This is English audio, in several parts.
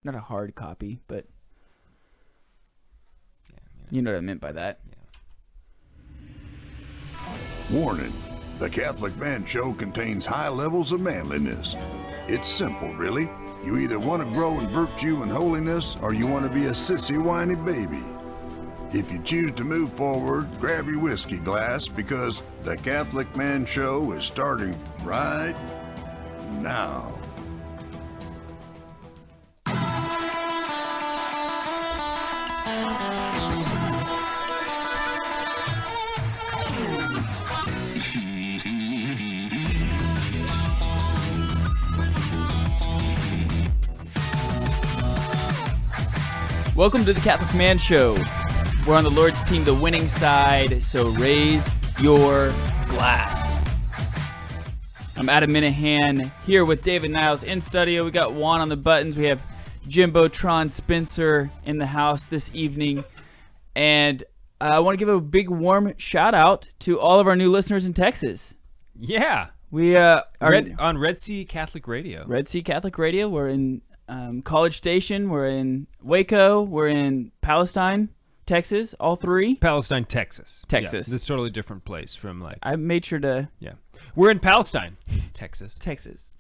Not a hard copy, but you know what I meant by that. Warning. The Catholic Man Show contains high levels of manliness. It's simple, really. You either want to grow in virtue and holiness, or you want to be a sissy, whiny baby. If you choose to move forward, grab your whiskey glass, because the Catholic Man Show is starting right now. Welcome to the Catholic Man Show. We're on the Lord's team, the winning side, so raise your glass. I'm Adam Minahan here with David Niles in studio. We got Juan on the buttons. We have Jimbo Tron Spencer in the house this evening. And I want to give a big warm shout out to all of our new listeners in Texas. Yeah. We are on Red Sea Catholic Radio. Red Sea Catholic Radio. We're in College Station. We're in Waco. We're in Palestine, Texas. All three. Palestine, Texas. Texas. Yeah, it's a totally different place from like. I made sure to. Yeah. We're in Palestine, Texas. Texas.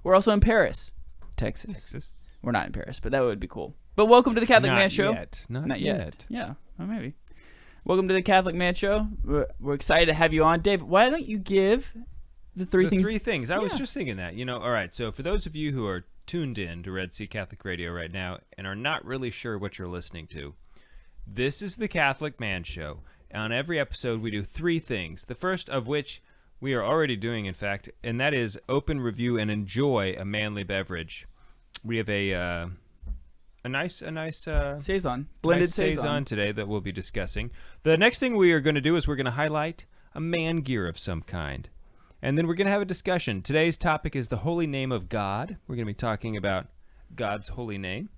We're also in Paris, Texas. We're not in Paris, but that would be cool. But welcome to the Catholic Man Show. Not yet. Yeah, well, maybe. Welcome to the Catholic Man Show. We're excited to have you on. Dave, why don't you give the three things? I was just thinking that. All right, so for those of you who are tuned in to Red Sea Catholic Radio right now and are not really sure what you're listening to, this is the Catholic Man Show. On every episode, we do three things. The first of which we are already doing, in fact, and that is open, review, and enjoy a manly beverage. We have a nice Saison, blended Saison today that we'll be discussing. The next thing we are going to do is we're going to highlight a man gear of some kind. And then we're going to have a discussion. Today's topic is the holy name of God. We're going to be talking about God's holy name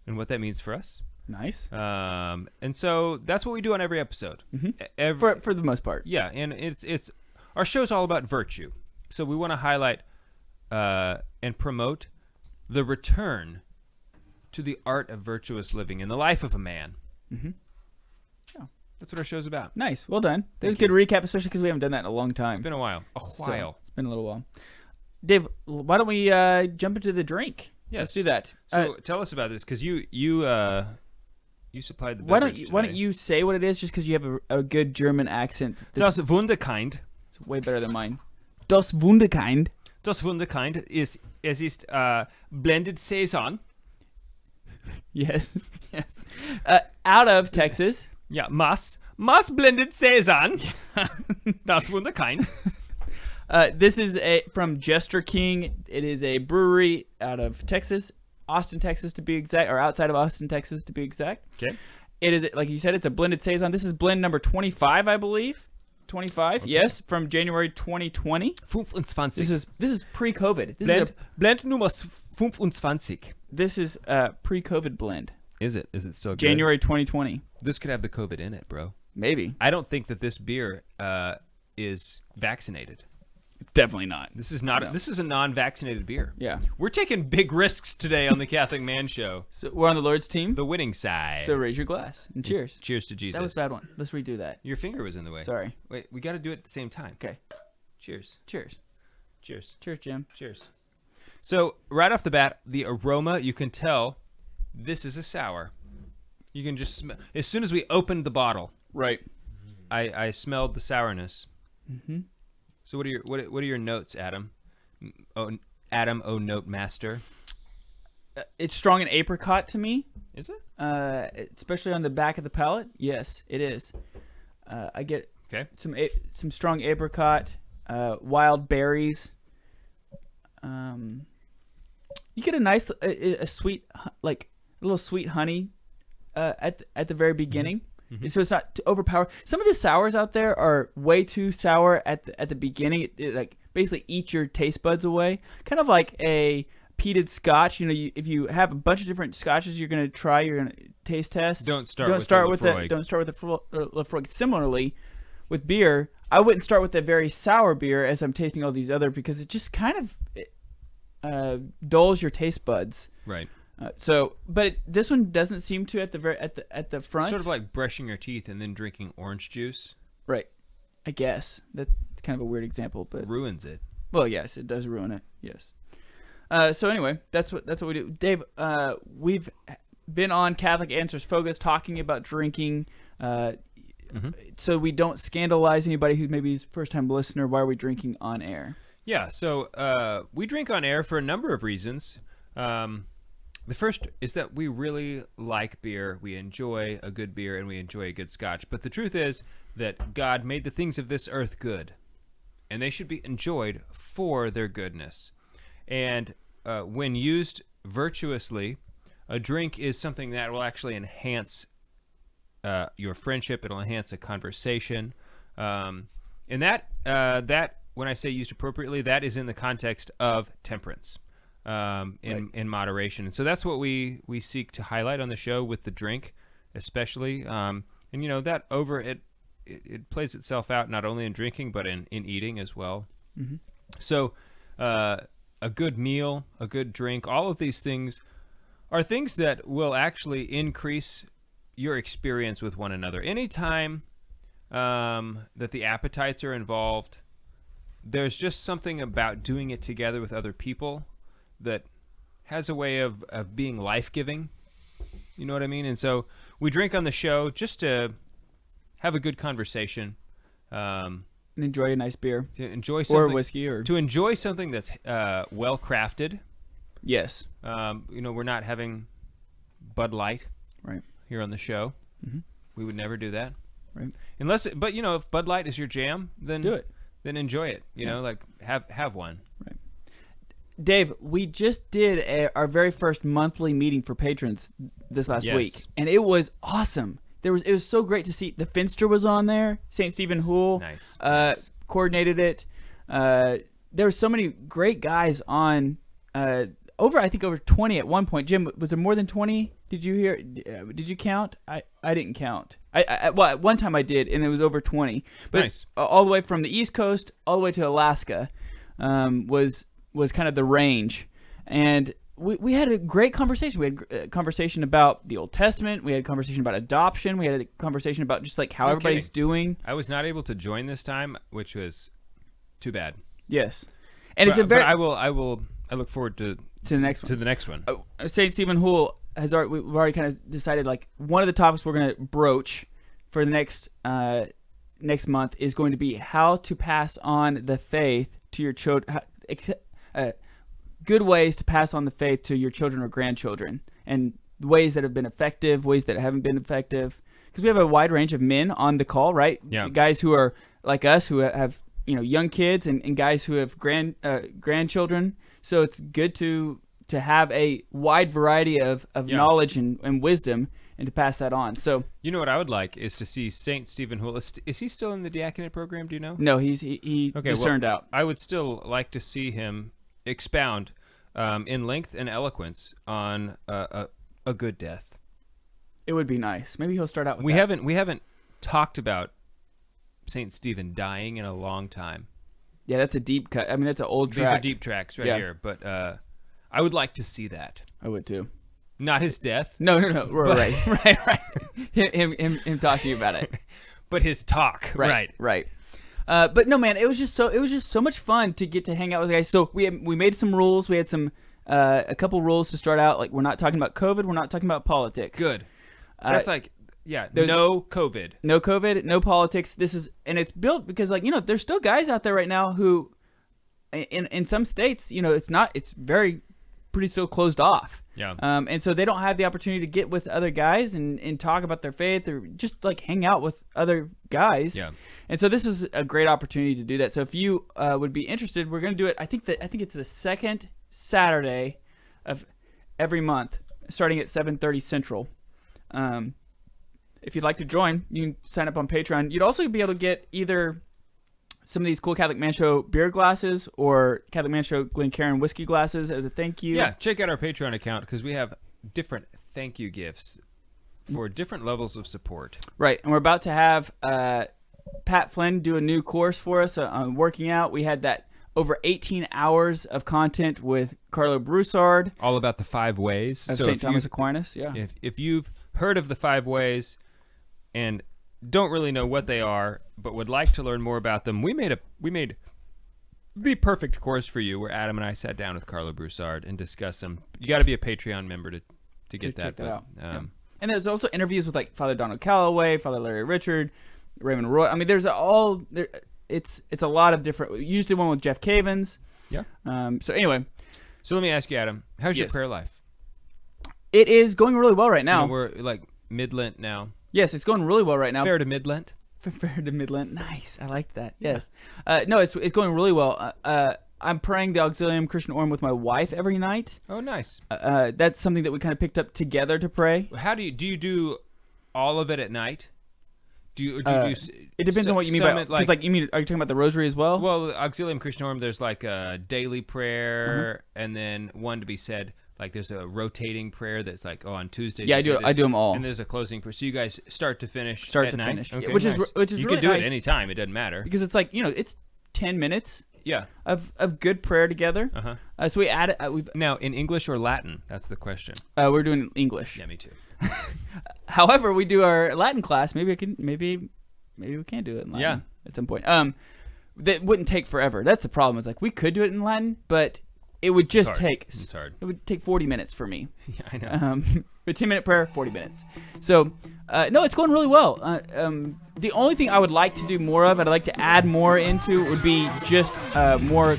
and what that means for us. Nice. And so that's what we do on every episode. Mm-hmm. For the most part. Yeah, and it's our show's all about virtue. So we want to highlight and promote the return to the art of virtuous living in the life of a man. Mm-hmm. Yeah, that's what our show's about. Nice. Well done. That was a good recap, especially because we haven't done that in a long time. It's been a while. It's been a little while. Dave, why don't we jump into the drink? Yes. Let's do that. So tell us about this, because you supplied the why beverage don't you say what it is, just because you have a good German accent? Das Wunderkind. It's way better than mine. Das Wunderkind. Das Wunderkind ist blended Saison. Yes. Out of Texas. Yeah, Mass blended Saison. Das Wunderkind. This is from Jester King. It is a brewery out of Texas, Austin, Texas to be exact, or outside of Austin, Texas to be exact. Okay. It is, like you said, it's a blended Saison. This is blend number 25, I believe. 25, okay. Yes, from January 2020. 25. This is pre-COVID. Blend Nummer 25. This is a pre-COVID blend. Is it still good? January 2020. This could have the COVID in it, bro. Maybe. I don't think that this beer is vaccinated. It's definitely not. This is not. No. This is a non-vaccinated beer. Yeah. We're taking big risks today on the Catholic Man Show. So we're on the Lord's team. The winning side. So raise your glass and cheers. Cheers to Jesus. That was a bad one. Let's redo that. Your finger was in the way. Sorry. Wait, we got to do it at the same time. Okay. Cheers. Cheers. Cheers. Cheers, Jim. Cheers. So right off the bat, the aroma, you can tell this is a sour. You can just smell. As soon as we opened the bottle, right, I smelled the sourness. Mm-hmm. So what are your notes, Adam? Adam, note master. It's strong and apricot to me. Is it? Especially on the back of the palate. Yes, it is. I get some strong apricot, wild berries. You get a nice, a sweet, like a little sweet honey at the very beginning. Mm-hmm. So it's not too overpowered. Some of the sours out there are way too sour at the beginning. It like basically eats your taste buds away. Kind of like a peated scotch. If you have a bunch of different scotches you're gonna try, you're gonna taste test. Don't start with the Lefroy. Similarly, with beer, I wouldn't start with a very sour beer as I'm tasting all these other, because it just kind of dulls your taste buds. Right. This one doesn't seem to at the front. Sort of like brushing your teeth and then drinking orange juice. Right. I guess that's kind of a weird example, but ruins it. Well, yes, it does ruin it. Yes. So anyway, that's what we do. Dave, we've been on Catholic Answers Focus talking about drinking, so we don't scandalize anybody who maybe is a first-time listener. Why are we drinking on air? Yeah, so we drink on air for a number of reasons. The first is that we really like beer. We enjoy a good beer and we enjoy a good scotch. But the truth is that God made the things of this earth good, and they should be enjoyed for their goodness. And when used virtuously, a drink is something that will actually enhance your friendship. It'll enhance a conversation. And that when I say used appropriately, that is in the context of temperance. In moderation. And so that's what we seek to highlight on the show with the drink, especially. And that it plays itself out not only in drinking but in eating as well. Mm-hmm. So a good meal, a good drink, all of these things are things that will actually increase your experience with one another. Anytime that the appetites are involved, there's just something about doing it together with other people that has a way of being life-giving. You know what I mean? And so we drink on the show just to have a good conversation. And enjoy a nice beer. To enjoy something. Or whiskey. Or... To enjoy something that's well-crafted. Yes. We're not having Bud Light here on the show. Mm-hmm. We would never do that. Right. But if Bud Light is your jam, then do it. Then enjoy it. Have one. Right. Dave, we just did our very first monthly meeting for patrons this last week, and it was awesome. It was so great to see. The Finster was on there. St. Stephen Hoole coordinated it. There were so many great guys on. I think over 20 at one point. Jim, was there more than 20? Did you hear? Did you count? I didn't count. Well, at one time I did, and it was over 20. But all the way from the East Coast all the way to Alaska was kind of the range. And we had a great conversation. We had a conversation about the Old Testament. We had a conversation about adoption. We had a conversation about just like how everybody's doing. I was not able to join this time, which was too bad. Yes. And it's a very... I look forward to the next one. To the next one. St. Stephen Hoole we've already kind of decided like one of the topics we're going to broach for the next month is going to be how to pass on the faith to your children. Good ways to pass on the faith to your children or grandchildren, and ways that have been effective, ways that haven't been effective. Because we have a wide range of men on the call, right? Yeah. Guys who are like us, who have young kids, and guys who have grandchildren. So it's good to have a wide variety of knowledge and wisdom, and to pass that on. So what I would like is to see St. Stephen Hoole. Is he still in the diaconate program? Do you know? No, he discerned out. I would still like to see him expound in length and eloquence on a good death. It would be nice. Maybe he'll start out with we haven't talked about St. Stephen dying in a long time. Yeah, that's a deep cut. I mean, that's an old track. These are deep tracks here, but I would like to see that. I would too. Not his death. No. Right. Him talking about it. But his talk. Right. But no, man, it was just so much fun to get to hang out with the guys. So we made some rules. We had a couple rules to start out. Like, we're not talking about COVID. We're not talking about politics. Good. That's no COVID. No COVID, no politics. And it's built because there's still guys out there right now who, in some states, it's very pretty still closed off. Yeah. And so they don't have the opportunity to get with other guys and talk about their faith, or just like hang out with other guys. Yeah. And so this is a great opportunity to do that. So if you would be interested, we're going to do it. I think it's the second Saturday of every month, starting at 7:30 Central. If you'd like to join, you can sign up on Patreon. You'd also be able to get either some of these cool Catholic Man Show beer glasses or Catholic Man Show Glencairn whiskey glasses as a thank you. Yeah, check out our Patreon account because we have different thank you gifts for different levels of support. Right, and we're about to have Pat Flynn do a new course for us on working out. We had that over 18 hours of content with Carlo Broussard All about the 5 ways. of So St. if Thomas you- Aquinas. Yeah. If you've heard of the 5 ways and don't really know what they are, but would like to learn more about them, we made the perfect course for you, where Adam and I sat down with Carlo Broussard and discussed them. You got to be a Patreon member to get check that out. Yeah. Um, And there's also interviews with like Father Donald Calloway, Father Larry Richard, Raymond Roy. I mean, there's all there. It's a lot of different. We used to do one with Jeff Cavins. Yeah. So anyway, So let me ask you, Adam, how's your Yes. prayer life? it is going really well right now. You know, we're like mid-Lent now. Yes, it's going really well right now. Fair to mid-Lent? Fair to Midland. Nice. I like that. Yes. No, it's going really well. I'm praying the Auxilium Christian Orm with my wife every night. Oh, nice. That's something that we kind of picked up together to pray. How do you do all of it at night? Do you It depends on what you mean by because like you mean are you talking about the rosary as well? Well, Auxilium Christianorum, there's like a daily prayer and then one to be said. Like there's a rotating prayer that's like on Tuesdays. Yeah, I do them all. And there's a closing prayer. So you guys start to finish. Start at to night? finish. Okay, Which is nice. You really can do nice. it anytime. It doesn't matter. Because it's like it's 10 minutes Yeah. of good prayer together. So we added we've Now in English or Latin? That's the question. we're doing English. Yeah, me too. However, we do our Latin class. Maybe we can do it in Latin Yeah. at some point. That wouldn't take forever. That's the problem. It's like we could do it in Latin, but it would just It's hard. take. It's hard. It would take 40 minutes for me. Yeah, I know. A 10-minute prayer, 40 minutes. So, no, it's going really well. The only thing I would like to do more of, I'd like to add more into, would be just more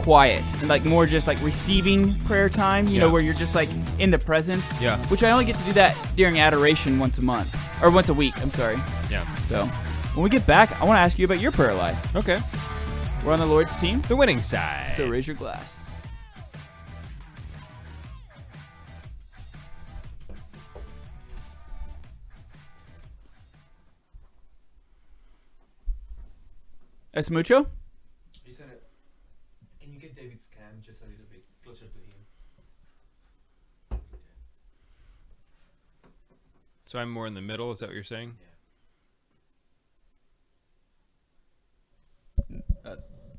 quiet and like more just like receiving prayer time. You know, Yeah. where you're just like in the presence. Yeah. Which I only get to do that during adoration once a month or once a week. I'm sorry. Yeah. So, when we get back, I want to ask you about your prayer life. Okay. We're on the Lord's team, The winning side. so raise your glass. Es mucho? Can you get David's cam just a little bit closer to him? So I'm more in the middle. Is that what you're saying?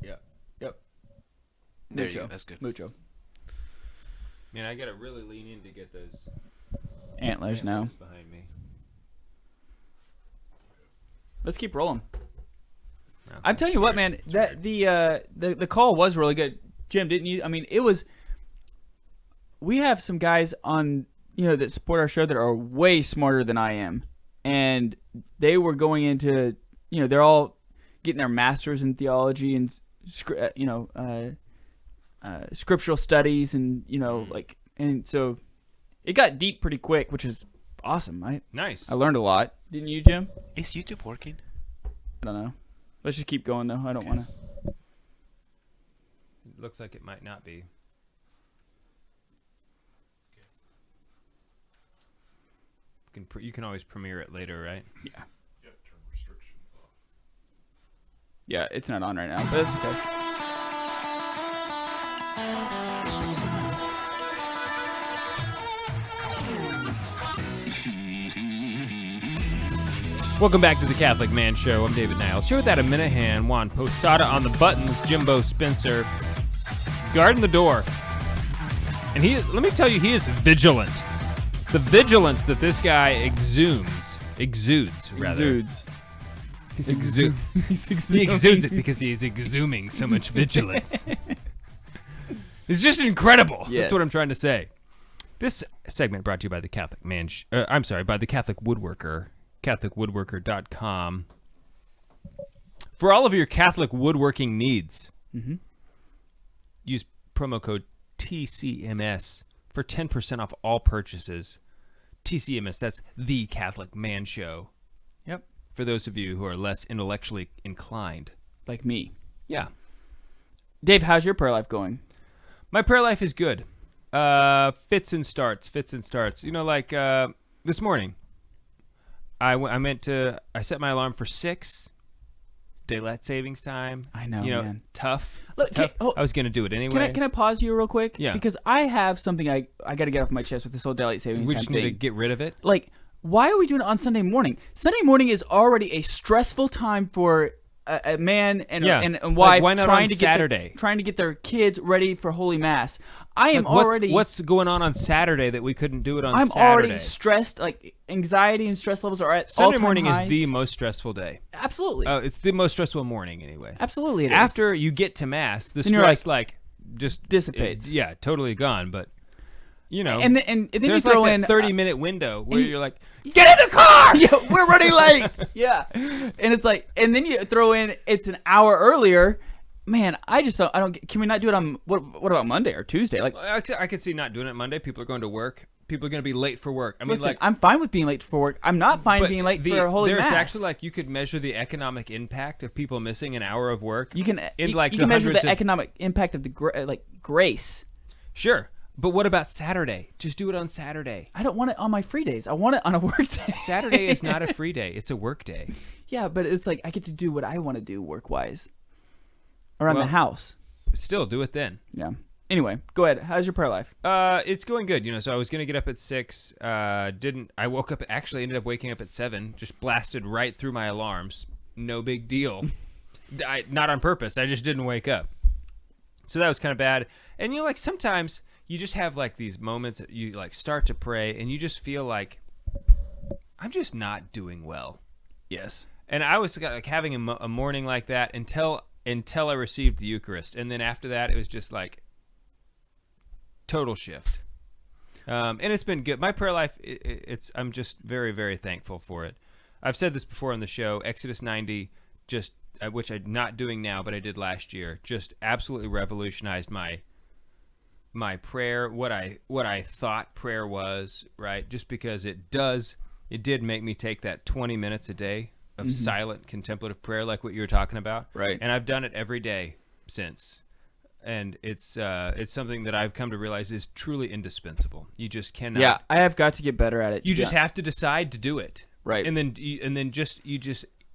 Yeah. Yep. There you Mucho. go. That's good. Mucho. Man, I gotta really lean in to get those Antlers now. behind me. Let's keep rolling. No, I'm telling you what, man. That the call was really good, Jim. Didn't you? I mean, it was. We have some guys on that support our show that are way smarter than I am, and they were going into they're all getting their masters in theology and scriptural studies and and so it got deep pretty quick, which is awesome. Nice. I learned a lot. Didn't you, Jim? Is YouTube working? I don't know. Let's just keep going though. I don't want to. It looks like it might not be. You can always premiere it later, right? Yeah. Yeah, it's not on right now, but it's okay. Welcome back to the Catholic Man Show. I'm David Niles. Here with Adam Minahan, Juan Posada on the buttons, Jimbo Spencer guarding the door. And let me tell you, he is vigilant. The vigilance that this guy exudes. He's He exudes it because he is exhuming so much vigilance. It's just incredible. Yes. That's what I'm trying to say. This segment brought to you by the Catholic Man. By the Catholic Woodworker, CatholicWoodworker.com. For all of your Catholic woodworking needs, use promo code TCMS for 10% off all purchases. TCMS, that's the Catholic Man Show. Yep. For those of you who are less intellectually inclined. Like me. Yeah. Dave, how's your prayer life going? My prayer life is good. Fits and starts. Like this morning, I set my alarm for 6. Daylight savings time. I know, man. Tough. Look, tough. oh, I was going to do it anyway. Can I pause you real quick? Yeah. Because I have something I got to get off my chest with this whole daylight savings We time just need to thing. get rid of it. Like, why are we doing it on Sunday morning? Sunday morning is already a stressful time for a man and Yeah. and wife why not trying on to Saturday? trying to get their kids ready for Holy Mass. I am Like, already what's going on Saturday that we couldn't do it on I'm Saturday? already stressed. Like anxiety and stress levels are at Sunday all-time morning highs. is the most stressful day. Absolutely. It's the most stressful morning anyway. Absolutely, it is. After you get to Mass, the Then you're stress just dissipates. Yeah, totally gone. But and then you there's throw like in that 30-minute window where you- you're like, get in the car. yeah, we're running late. Yeah, and it's like, and then you throw in it's an hour earlier. Man, I don't. Can we not do it on what about Monday or Tuesday? Like, I could see not doing it Monday. People are going to work. People are going to be late for work. I mean, listen, like, I'm fine with being late for work. I'm not fine but being late for a Holy there's Mass. actually like you could measure the economic impact of people missing an hour of work. you can in you, like you the can measure hundreds the of- economic impact of the grace. Sure, but what about Saturday? Just do it on Saturday. I don't want it on my free days. I want it on a work day. Saturday is not a free day. It's a work day. Yeah, but it's like I get to do what I want to do work wise around the house. Still, do it then. Yeah. Anyway, go ahead. How's your prayer life? It's going good. So I was gonna get up at 6. I woke up. Actually, ended up waking up at 7. Just blasted right through my alarms. No big deal. Not on purpose. I just didn't wake up. So that was kind of bad. And like sometimes you just have like these moments that you like start to pray and you just feel like I'm just not doing well. Yes. And I was like having a morning like that until I received the Eucharist, and then after that it was just like total shift. And it's been good. My prayer life, I'm just very, very thankful for it. I've said this before on the show. Exodus 90, just which I'm not doing now, but I did last year, just absolutely revolutionized my prayer. What I thought prayer was, right? Just because it did make me take that 20 minutes a day of silent contemplative prayer, like what you were talking about. Right. And I've done it every day since. And it's something that I've come to realize is truly indispensable. You just cannot. Yeah, I have got to get better at it. You just have to decide to do it. Right. And then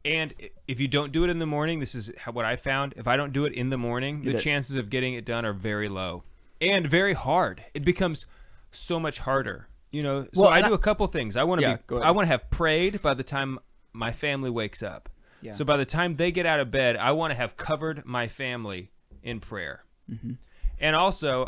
and if you don't do it in the morning, this is what I found. If I don't do it in the morning, the chances of getting it done are very low and very hard. It becomes so much harder. So I do a couple things. I want to have prayed by the time my family wakes up. Yeah. So by the time they get out of bed, I want to have covered my family in prayer. Mm-hmm. And also,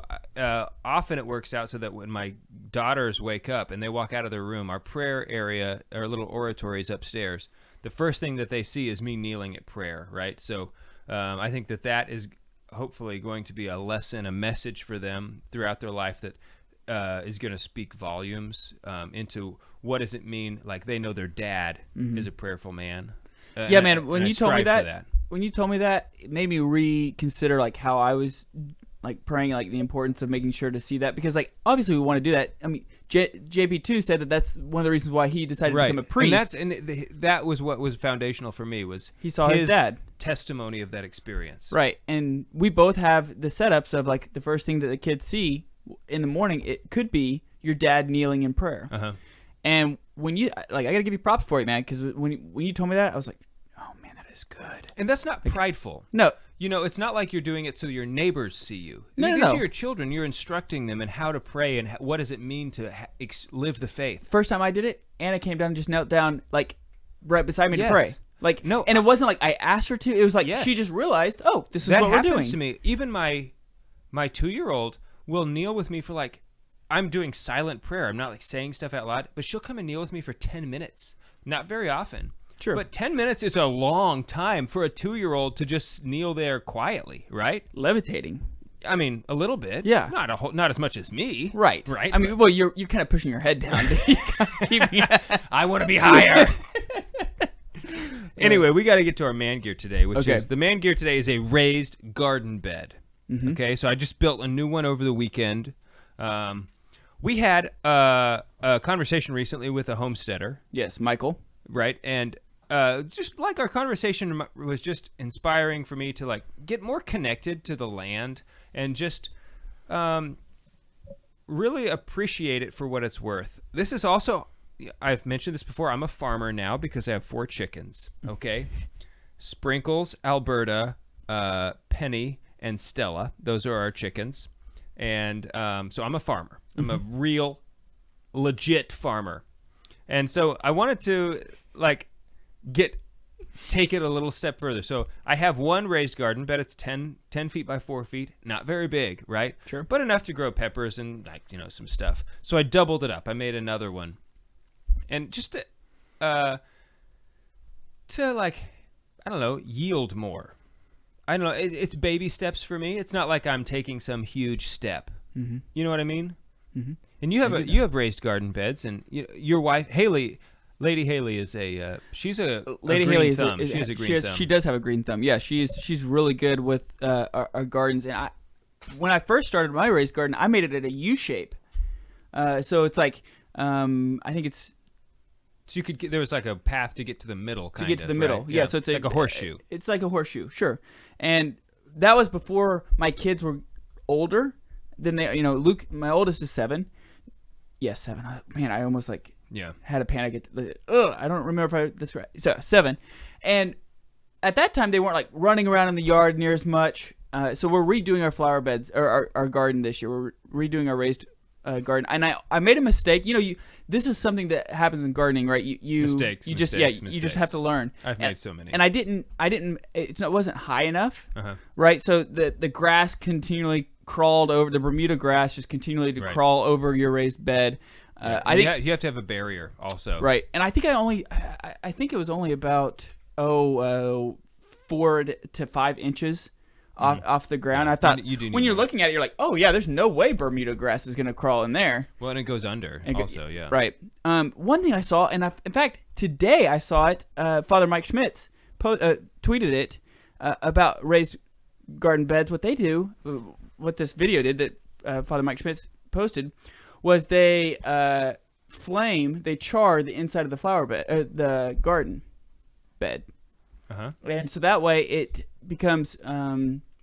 often it works out so that when my daughters wake up and they walk out of their room, our prayer area, our little oratory is upstairs. The first thing that they see is me kneeling at prayer, right? So I think that is hopefully going to be a lesson, a message for them throughout their life that is going to speak volumes into what does it mean, like they know their dad is a prayerful man. Yeah, man, when you told me that, it made me reconsider like how I was like praying, like the importance of making sure to see that, because like obviously we want to do that. I mean, JP2 said that's one of the reasons why he decided to become a priest. And that was what was foundational for me, was he saw his dad testimony of that experience. Right, and we both have the setups of like the first thing that the kids see in the morning. It could be your dad kneeling in prayer. Uh-huh. And when you like, I gotta give you props for it, man, because when you told me that, I was like, oh man, that is good. And that's not prideful. No. It's not like you're doing it so your neighbors see you. No, These no. are your children. You're instructing them in how to pray and what does it mean to live the faith. First time I did it, Anna came down and just knelt down like right beside me to Yes. pray. Like, No, and it wasn't like I asked her to. It was like Yes. she just realized, oh, this is That what we're happens doing. to me. Even my 2-year-old will kneel with me for like, I'm doing silent prayer. I'm not like saying stuff out loud, but she'll come and kneel with me for 10 minutes. Not very often. Sure. But 10 minutes is a long time for a 2-year-old to just kneel there quietly, right? Levitating. I mean, a little bit. Yeah. Not as much as me. Right. Right. I mean, well, you're kind of pushing your head down. I want to be higher. Anyway, we got to get to our man gear today, which Okay. is the man gear today is a raised garden bed. Mm-hmm. Okay, so I just built a new one over the weekend. We had a conversation recently with a homesteader, Yes, Michael. right? And just like our conversation was just inspiring for me to like get more connected to the land and just really appreciate it for what it's worth. This is also, I've mentioned this before, I'm a farmer now because I have 4 chickens, okay? Sprinkles, Alberta, Penny, and Stella. Those are our chickens. And so I'm a farmer. I'm a real, legit farmer. And so I wanted to, like, get take it a little step further. So I have one raised garden bed. It's 10 feet by 4 feet. Not very big, right? Sure. But enough to grow peppers and some stuff. So I doubled it up. I made another one. And just to like, I don't know, yield more. I don't know. It's baby steps for me. It's not like I'm taking some huge step. Mm-hmm. You know what I mean? Mm-hmm. And you have raised garden beds, and your wife Lady Haley is she's a Lady green Haley thumb. She has a green thumb. She does have a green thumb. Yeah, she's really good with our gardens. And when I first started my raised garden, I made it at a U shape. So it's like I think it's. So there was like a path to get to the middle. Middle. Right? Yeah. So it's like a horseshoe. It's like a horseshoe, sure. And that was before my kids were older. Then Luke, my oldest, is 7. Yes, 7. Man, I almost had a panic. I don't remember if that's right. So 7, and at that time they weren't like running around in the yard near as much. So we're redoing our flower beds or our garden this year. We're redoing our raised garden, and I made a mistake. This is something that happens in gardening, right? You just have to learn. I've made so many, and I didn't. It wasn't high enough, right? So the grass continually crawled over, the Bermuda grass just continually to crawl over your raised bed. I think you have to have a barrier also, right? And I think I think it was only about 4 to 5 inches off the ground. I thought when you're looking at it, you're like, oh yeah, there's no way Bermuda grass is going to crawl in there. Well, and it goes under also, yeah. Right. One thing I saw, and in fact today I saw it. Father Mike Schmitz tweeted it about raised garden beds. What they do, what this video did that Father Mike Schmitz posted, was they char the inside of the flower bed, the garden bed, and so that way it becomes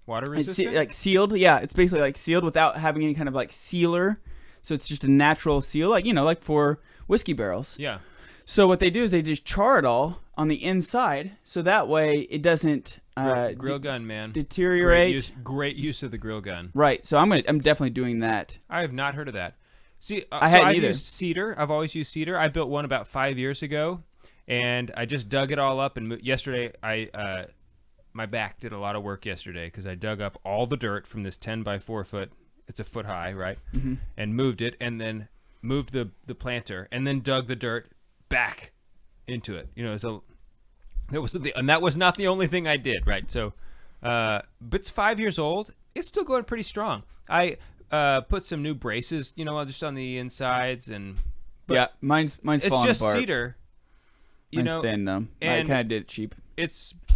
water resistant, sealed. Yeah, it's basically like sealed without having any kind of like sealer. So it's just a natural seal, like for whiskey barrels. Yeah. So what they do is they just char it all on the inside, so that way it doesn't grill gun, man, deteriorate. Great use of the grill gun. Right. So I'm definitely doing that. I have not heard of that. See, I've used cedar. I've always used cedar. I built one about 5 years ago, and I just dug it all up. And yesterday, my back did a lot of work yesterday because I dug up all the dirt from this 10 by 4 foot. It's a foot high, right? Mm-hmm. And moved it, and then moved the planter, and then dug the dirt back into it. So and that was not the only thing I did, right? So, but it's 5 years old. It's still going pretty strong. I put some new braces, just on the insides, yeah, mine's it's falling just apart. Cedar. Mine's thin though. I kind of did it cheap.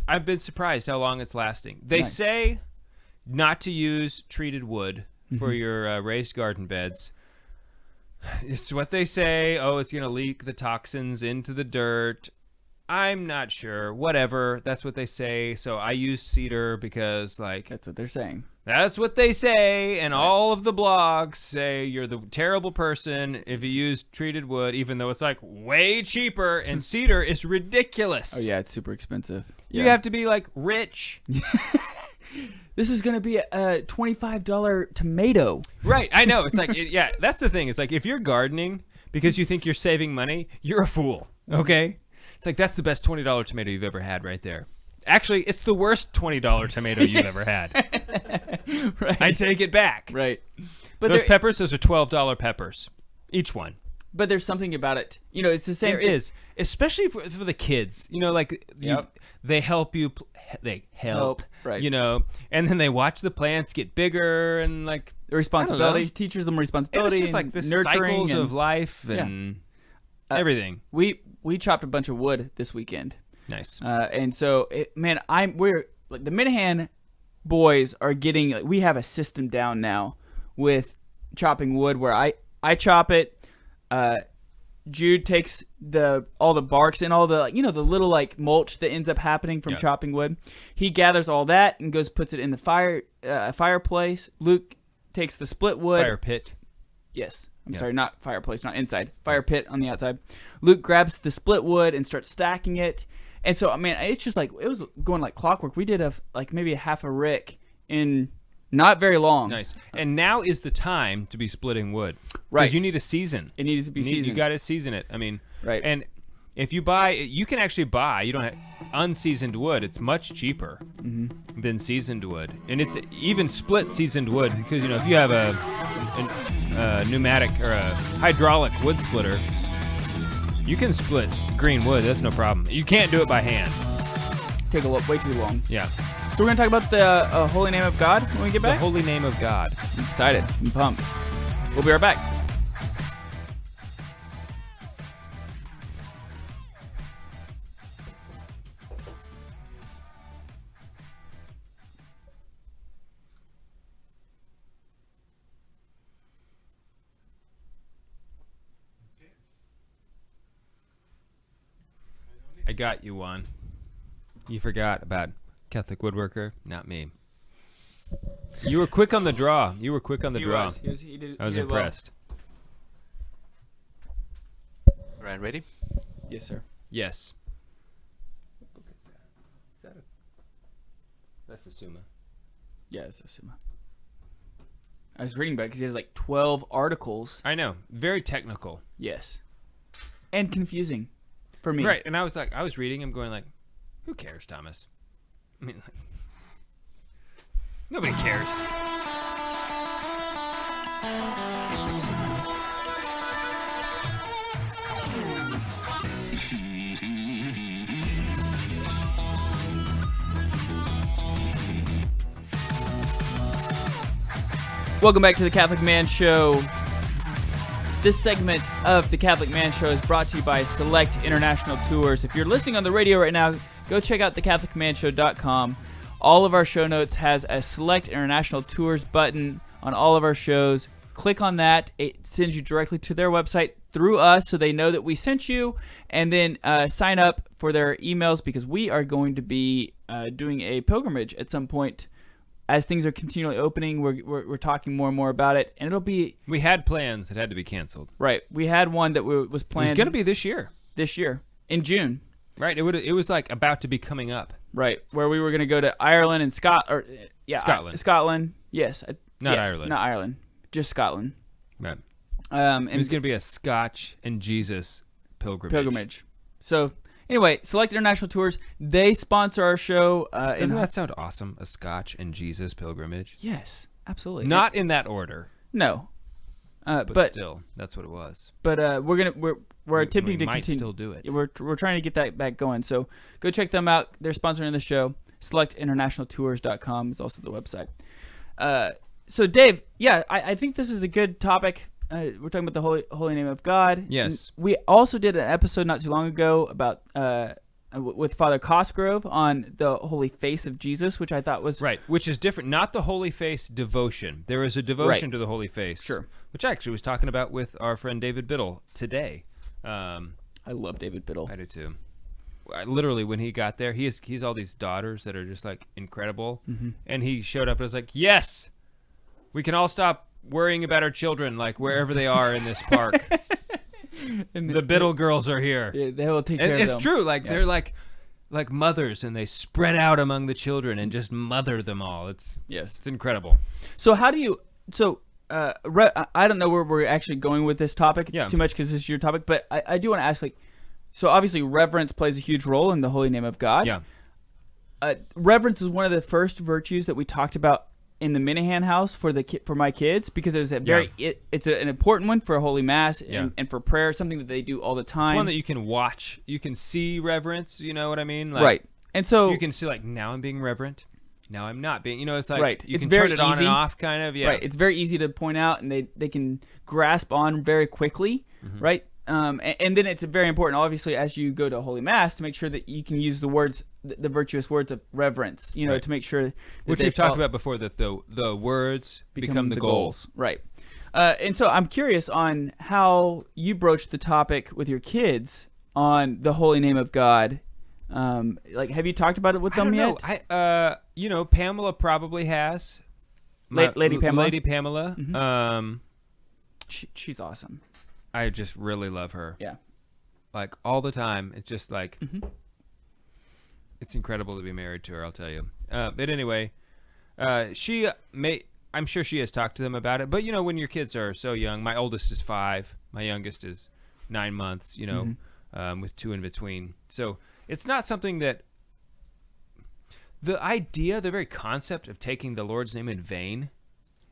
I've been surprised how long it's lasting. They say not to use treated wood for your raised garden beds. It's what they say. Oh, it's going to leak the toxins into the dirt. I'm not sure. Whatever. That's what they say. So I use cedar because, that's what they're saying. That's what they say, and all of the blogs say you're the terrible person if you use treated wood, even though it's way cheaper, and cedar is ridiculous. Oh yeah, it's super expensive. Yeah. You have to be rich. This is gonna be a $25 tomato. Right, I know. It's yeah, that's the thing. It's if you're gardening because you think you're saving money, you're a fool. Okay, it's that's the best $20 tomato you've ever had right there. Actually, it's the worst $20 tomato you've ever had. Right. I take it back. Right. But those are $12 peppers, each one. But there's something about it. It's the same. There is, especially for the kids. They help you. They help. Right. And then they watch the plants get bigger and the responsibility teaches them responsibility. And it's just this cycles of life and everything. We chopped a bunch of wood this weekend. Nice. And so, we're the Minahan boys are getting. We have a system down now with chopping wood where I chop it. Jude takes all the barks and all the the little mulch that ends up happening from chopping wood. He gathers all that and puts it in the fireplace. Luke takes the split wood. Fire pit. Yes. I'm sorry, not fireplace, not inside. Fire pit on the outside. Luke grabs the split wood and starts stacking it. And so, it's just it was going like clockwork. We did maybe a half a rick in not very long. Nice. And now is the time to be splitting wood. Right. Because you need a season. It needs to be seasoned. You got to season it. right. And if you buy, you can actually buy, you don't have, unseasoned wood, it's much cheaper than seasoned wood, and it's even split seasoned wood because if you have a pneumatic or a hydraulic wood splitter, you can split green wood. That's no problem. You can't do it by hand. Take way too long. Yeah. So we're gonna talk about the holy name of God when we get back. The holy name of God. I'm excited. I'm pumped. We'll be right back. I got you one. You forgot about Catholic woodworker, not me. You were quick on the draw. He did, I was impressed. All right, ready? Yes, sir. Yes. That's a Summa. Yeah, it's a Summa. I was reading about it because he has like 12 articles. I know. Very technical. Yes. And confusing for me. Right. And I was reading him going like, who cares, Thomas? I mean, like, nobody cares. Welcome back to the Catholic Man Show. This segment of the Catholic Man Show is brought to you by Select International Tours. If you're listening on the radio right now, go check out thecatholicmanshow.com. All of our show notes has a Select International Tours button on all of our shows. Click on that. It sends you directly to their website through us so they know that we sent you. And then sign up for their emails because we are going to be doing a pilgrimage at some point. As things are continually opening, we're talking more and more about it. And it'll be... We had plans that had to be canceled. Right. We had one that was planned... It was going to be this year. This year. In June. Right. It was like about to be coming up. Right. Where we were going to go to Ireland and Scotland. Scotland. Yes. Not Ireland. Not Ireland. Just Scotland. Right. And it was going to be a Scotch and Jesus pilgrimage. So... Anyway, Select International Tours, they sponsor our show. Doesn't that sound awesome? A Scotch and Jesus pilgrimage? Yes, absolutely. Not in that order. No. But still, that's what it was. But we're attempting to might continue. Still do it. We're trying to get that back going. So go check them out. They're sponsoring the show. SelectInternationalTours.com is also the website. So Dave, yeah, I think this is a good topic. We're talking about the holy name of God. Yes. And we also did an episode not too long ago about with Father Cosgrove on the Holy Face of Jesus, which I thought was right, which is different. Not the Holy Face devotion. There is a devotion to the Holy Face. Sure. Which I actually was talking about with our friend David Biddle today. I love David Biddle. I do too. Literally, when he got there, he's all these daughters that are just like incredible, and he showed up and was like, "Yes, we can all stop worrying about our children, like wherever they are in this park. And the Biddle girls are here. Yeah, they will take care of them. It's true. Like they're like mothers, and they spread out among the children and just mother them all. It's incredible. So how do you? So I don't know where we're actually going with this topic too much because this is your topic, but I do want to ask so obviously reverence plays a huge role in the holy name of God. Yeah. Reverence is one of the first virtues that we talked about in the Minahan house for my kids because it was it's an important one for Holy Mass and for prayer, something that they do all the time. It's one that you can watch, you can see reverence. You know what I mean? Like, right. And so you can see like now I'm being reverent, now I'm not being. You know, it's like right. You it's can very turn it on and off, kind of. Yeah. Right. It's very easy to point out, and they can grasp on very quickly. Right. And then it's very important, obviously, as you go to Holy Mass, to make sure that you can use the words, the virtuous words of reverence, to make sure that which we've talked about before, that the words become the goals. Right. And so I'm curious on how you broach the topic with your kids on the holy name of God. Have you talked about it with them yet? I Pamela probably has. Lady Pamela. Lady Pamela. She's awesome. I just really love her. Yeah. Like all the time. It's just like, it's incredible to be married to her, I'll tell you. But anyway, I'm sure she has talked to them about it. But, when your kids are so young, my oldest is 5. My youngest is 9 months, with 2 in between. So it's not something that the idea, the very concept of taking the Lord's name in vain,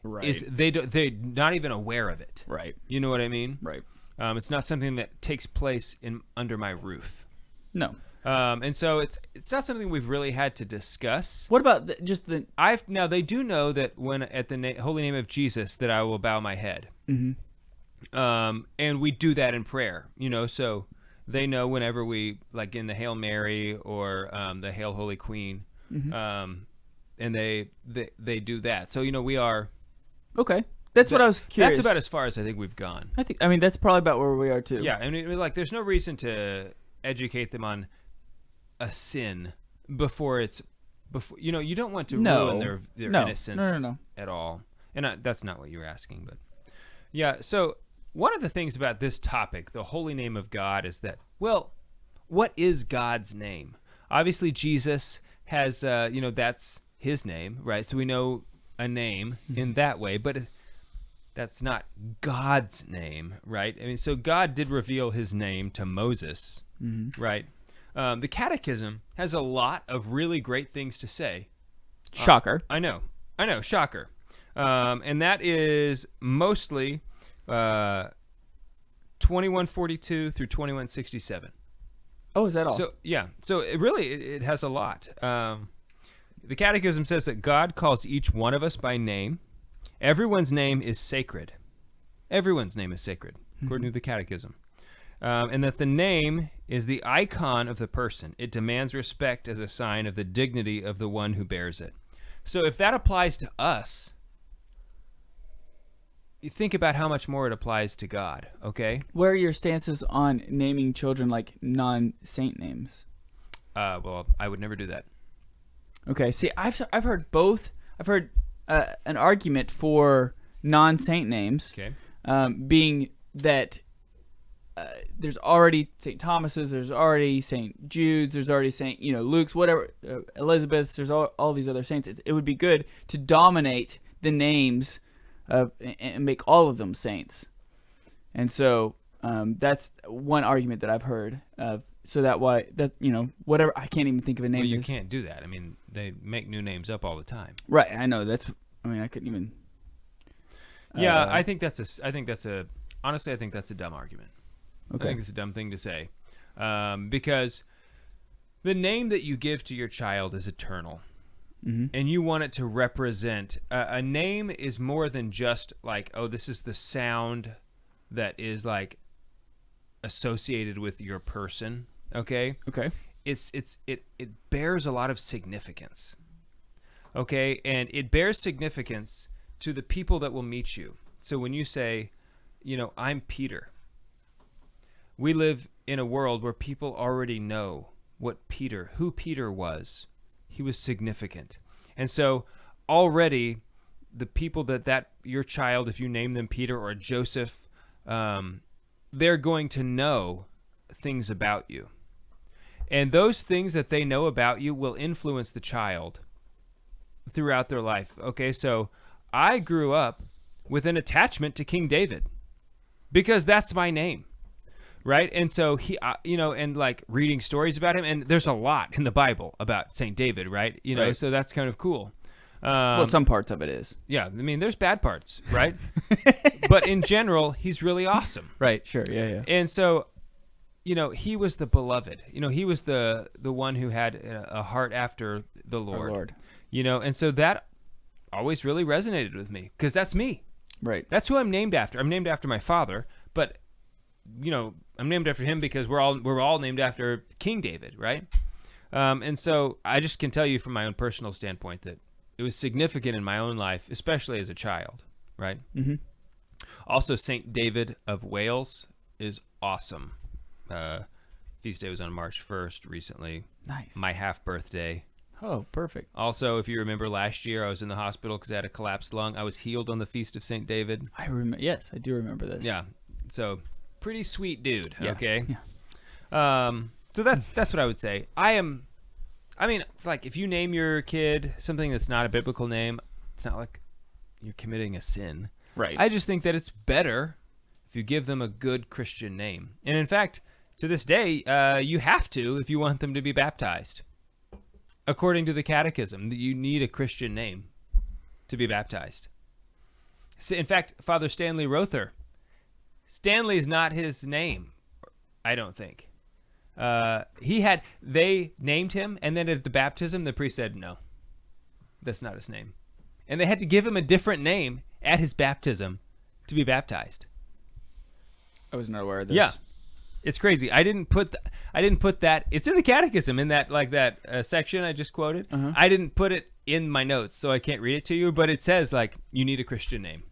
Right. is they're not even aware of it. Right. You know what I mean? Right. It's not something that takes place under my roof. No. And so it's not something we've really had to discuss. What about just the? Now they do know that when at the holy name of Jesus that I will bow my head. Mm-hmm. And we do that in prayer. So they know whenever we like in the Hail Mary or the Hail Holy Queen, and they do that. So we are. Okay. That's what I was curious. That's about as far as I think we've gone. I mean, that's probably about where we are too. Yeah, I mean, like, there's no reason to educate them on a sin before you don't want to ruin their innocence at all. And that's not what you were asking, but yeah. So one of the things about this topic, the holy name of God, is that, well, what is God's name? Obviously, Jesus has, that's his name, right? So we know a name in that way, but that's not God's name, right? I mean, so God did reveal his name to Moses, right? The Catechism has a lot of really great things to say. Shocker. I know, shocker. And that is mostly 2142 through 2167. Oh, is that all? So, yeah. So it has a lot. The Catechism says that God calls each one of us by name. Everyone's name is sacred. Everyone's name is sacred, according to the Catechism. And that the name is the icon of the person. It demands respect as a sign of the dignity of the one who bears it. So if that applies to us, you think about how much more it applies to God, okay? Where are your stances on naming children like non-saint names? Well, I would never do that. Okay, see, I've heard both. I've heard an argument for non-saint names, Okay. Being that there's already St. Thomas's, there's already St. Jude's, there's already St. Luke's, whatever, Elizabeth's, there's all these other saints. It would be good to dominate the names and make all of them saints. And so that's one argument that I've heard of. So whatever, I can't even think of a name. Well, you can't do that. I mean, they make new names up all the time. Right, I know. I couldn't even. Yeah, I think that's a dumb argument. Okay. I think it's a dumb thing to say, because the name that you give to your child is eternal, and you want it to represent. A name is more than just like, oh, this is the sound that is like associated with your person. Okay. Okay. It bears a lot of significance. Okay, and it bears significance to the people that will meet you. So when you say, I'm Peter, we live in a world where people already know who Peter was. He was significant. And so already the people that your child, if you name them Peter or Joseph, they're going to know things about you. And those things that they know about you will influence the child throughout their life. Okay, so I grew up with an attachment to King David because that's my name, right? And so he, and like reading stories about him, and there's a lot in the Bible about Saint David, right? Right. So that's kind of cool. Well, some parts of it is. Yeah, I mean, there's bad parts, right? But in general, he's really awesome. Right, sure, yeah. And so, he was the beloved. He was the one who had a heart after the Lord. Our Lord. And so that always really resonated with me because that's me. Right. That's who I'm named after. I'm named after my father, but I'm named after him because we're all named after King David, right? And so I just can tell you from my own personal standpoint that it was significant in my own life, especially as a child, right? Mm-hmm. Also, Saint David of Wales is awesome. Feast day was on March 1st recently. Nice. My half birthday. Oh, perfect. Also, if you remember last year, I was in the hospital because I had a collapsed lung. I was healed on the Feast of St. David. I remember. Yes, I do remember this. Yeah. So, pretty sweet dude. Yeah. Okay. Yeah. So that's what I would say. It's like if you name your kid something that's not a biblical name, it's not like you're committing a sin. Right. I just think that it's better if you give them a good Christian name. And in fact, to this day, you have to if you want them to be baptized. according to the Catechism, that you need a Christian name to be baptized. So in fact, Father Stanley Rother, Stanley is not his name, I don't think. They named him, and then at the baptism, the priest said, no, that's not his name. And they had to give him a different name at his baptism to be baptized. I was not aware of this. Yeah. It's crazy. I didn't put that. It's in the Catechism in that section I just quoted. Uh-huh. I didn't put it in my notes, so I can't read it to you. But it says like you need a Christian name.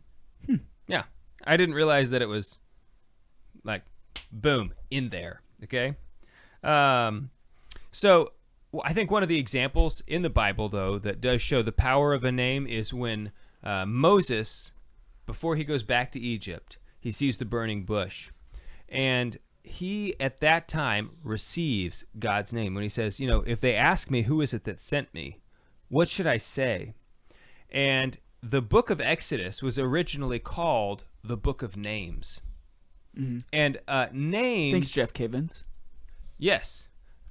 Yeah, I didn't realize that it was like boom in there. Okay, so I think one of the examples in the Bible though that does show the power of a name is when Moses, before he goes back to Egypt, he sees the burning bush, and he at that time receives God's name when he says, if they ask me, who is it that sent me? What should I say? And the book of Exodus was originally called the Book of Names. Mm-hmm. And names... Thanks, Jeff Cavins. Yes.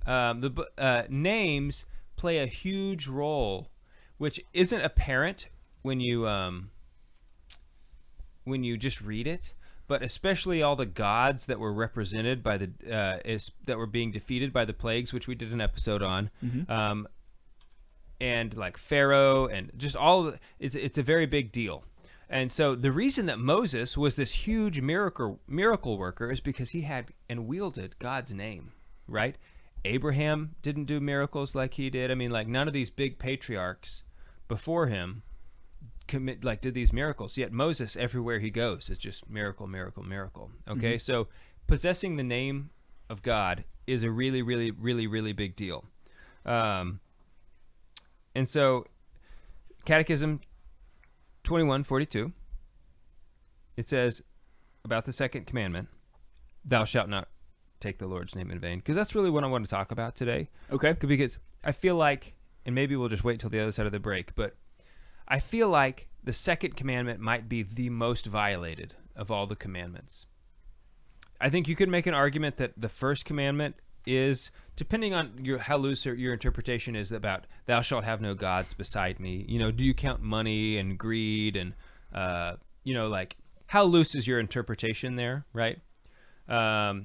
Names play a huge role, which isn't apparent when you just read it. But especially all the gods that were represented by that were being defeated by the plagues, which we did an episode on, and like Pharaoh and just all it's a very big deal. And so the reason that Moses was this huge miracle worker is because he had and wielded God's name, right? Abraham didn't do miracles like he did. I mean, like none of these big patriarchs before him did these miracles, yet Moses everywhere he goes is just miracle, miracle, miracle. Okay, so possessing the name of God is a really, really, really, really big deal. And so Catechism 21:42, it says about the second commandment, thou shalt not take the Lord's name in vain, because that's really what I want to talk about today. Okay. Because I feel like, and maybe we'll just wait till the other side of the break, but I feel like the second commandment might be the most violated of all the commandments. I think you could make an argument that the first commandment is, depending on how loose your interpretation is about, thou shalt have no gods beside me. Do you count money and greed and, like how loose is your interpretation there, right? But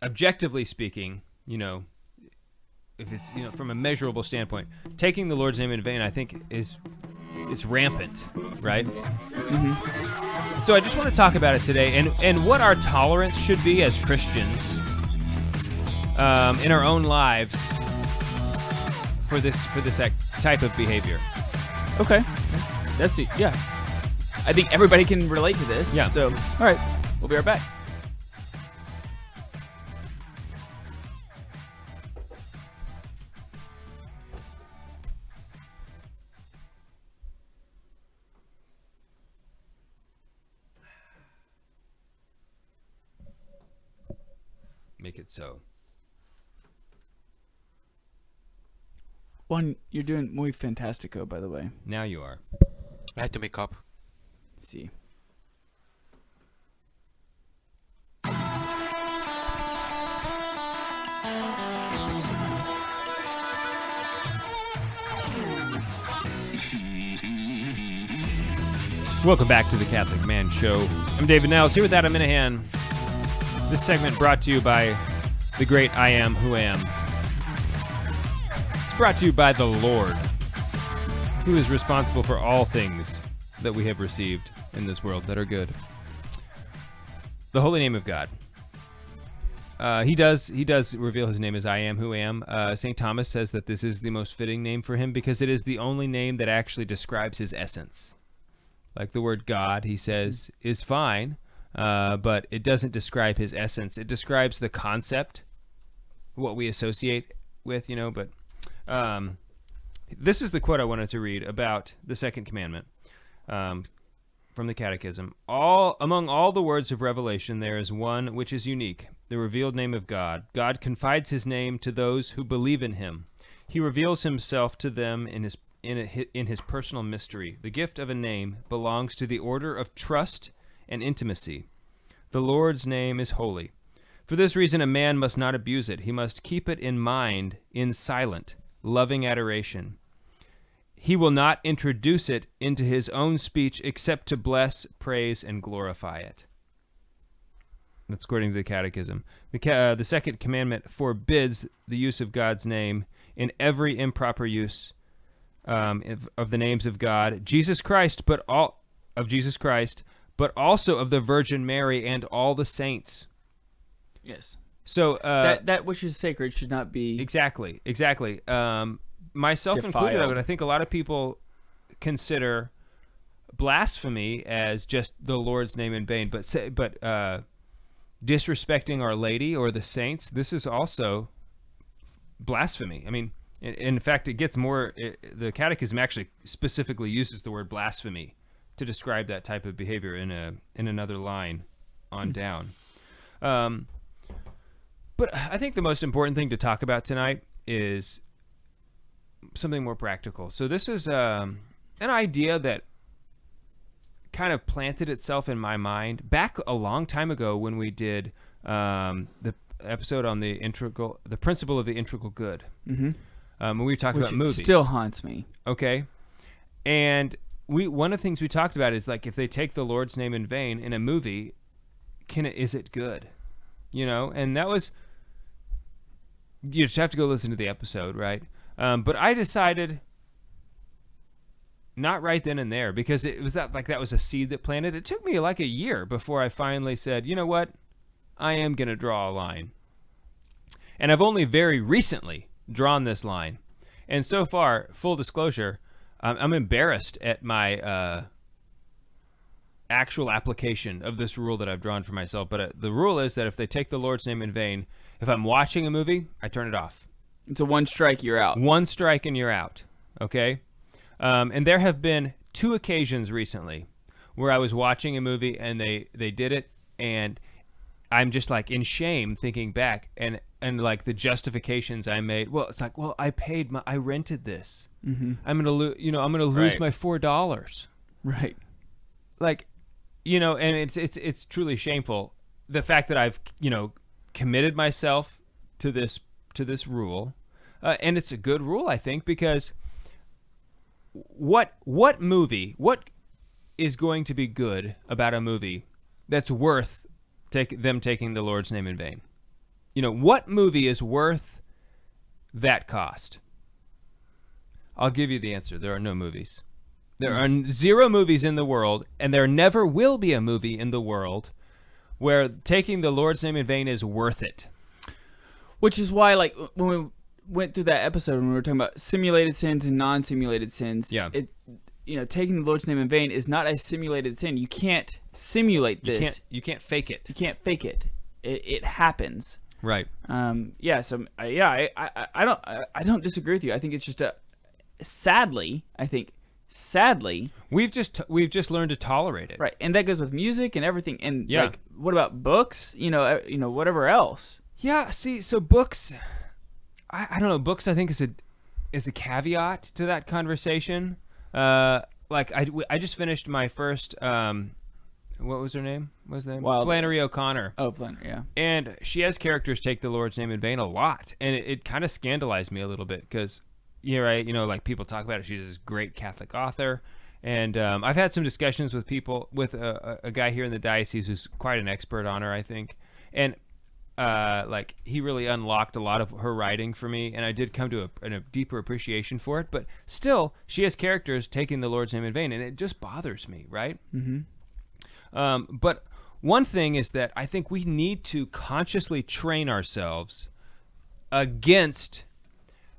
objectively speaking, if it's from a measurable standpoint, taking the Lord's name in vain, I think is rampant, right? Mm-hmm. So I just want to talk about it today, and what our tolerance should be as Christians in our own lives for this type of behavior. Okay, that's it. Yeah, I think everybody can relate to this. Yeah. So all right, we'll be right back. Make it so. Juan, you're doing muy fantastico, by the way. Now you are. I had to make up. Let's see. Welcome back to the Catholic Man Show. I'm David Niles here with Adam Minahan. This segment brought to you by the great I Am Who Am. It's brought to you by the Lord, who is responsible for all things that we have received in this world that are good. The holy name of God. He does reveal his name as I Am Who Am. St. Thomas says that this is the most fitting name for him because it is the only name that actually describes his essence. Like the word God, he says, is fine, but it doesn't describe his essence. It describes the concept, what we associate with, but this is the quote I wanted to read about the second commandment from the Catechism. Among all the words of revelation, there is one which is unique, the revealed name of God. God confides his name to those who believe in him. He reveals himself to them in his personal mystery. The gift of a name belongs to the order of trust and intimacy. The Lord's name is holy. For this reason, a man must not abuse it. He must keep it in mind in silent, loving adoration. He will not introduce it into his own speech except to bless, praise, and glorify it. That's according to the Catechism. The second commandment forbids the use of God's name in every improper use of the names of God, Jesus Christ, but also of the Virgin Mary and all the saints. Yes. So that which is sacred should not be exactly. Myself included, defiled. I think a lot of people consider blasphemy as just the Lord's name in vain, but disrespecting Our Lady or the saints, this is also blasphemy. I mean, in fact, it gets more. The Catechism actually specifically uses the word blasphemy to describe that type of behavior in another line on down. But I think the most important thing to talk about tonight is something more practical. So this is an idea that kind of planted itself in my mind back a long time ago when we did the episode on the principle of the integral good. Mm-hmm. When we were talking about movies. Still haunts me. Okay. And one of the things we talked about is like if they take the Lord's name in vain in a movie, is it good? And that was, you just have to go listen to the episode, right? But I decided not right then and there because it was that was a seed that planted. It took me like a year before I finally said, you know what? I am going to draw a line. And I've only very recently drawn this line. And so far, full disclosure, I'm embarrassed at my actual application of this rule that I've drawn for myself. But the rule is that if they take the Lord's name in vain, if I'm watching a movie, I turn it off. It's a one strike, you're out. One strike and you're out. Okay? And there have been 2 occasions recently where I was watching a movie and they did it, and I'm just like in shame thinking back and like the justifications I made. Well, it's like, well, I rented this. Mm-hmm. I'm gonna lose my $4. Right. Like, and it's truly shameful. The fact that I've committed myself to this rule, and it's a good rule, I think, because what movie, what is going to be good about a movie that's worth them taking the Lord's name in vain? What movie is worth that cost? I'll give you the answer. There are no movies. There are 0 movies in the world, and there never will be a movie in the world where taking the Lord's name in vain is worth it. Which is why, like, when we went through that episode when we were talking about simulated sins and non-simulated sins, taking the Lord's name in vain is not a simulated sin. You can't simulate this. You can't fake it. You can't fake it. It happens. Right. I don't disagree with you. I think it's just sadly, we've just learned to tolerate it. Right. And that goes with music and everything. And like, what about books? Whatever else. Yeah, see, so books, I don't know, books I think is a caveat to that conversation. Like I just finished my first what was her name? What was the name? Flannery O'Connor. Oh, Flannery, yeah. And she has characters take the Lord's name in vain a lot, and it kind of scandalized me a little bit because like people talk about it. She's this great Catholic author, and I've had some discussions with people with a guy here in the diocese who's quite an expert on her, I think, and like he really unlocked a lot of her writing for me, and I did come to a deeper appreciation for it. But still, she has characters taking the Lord's name in vain, and it just bothers me, right? Mm-hmm. But one thing is that I think we need to consciously train ourselves against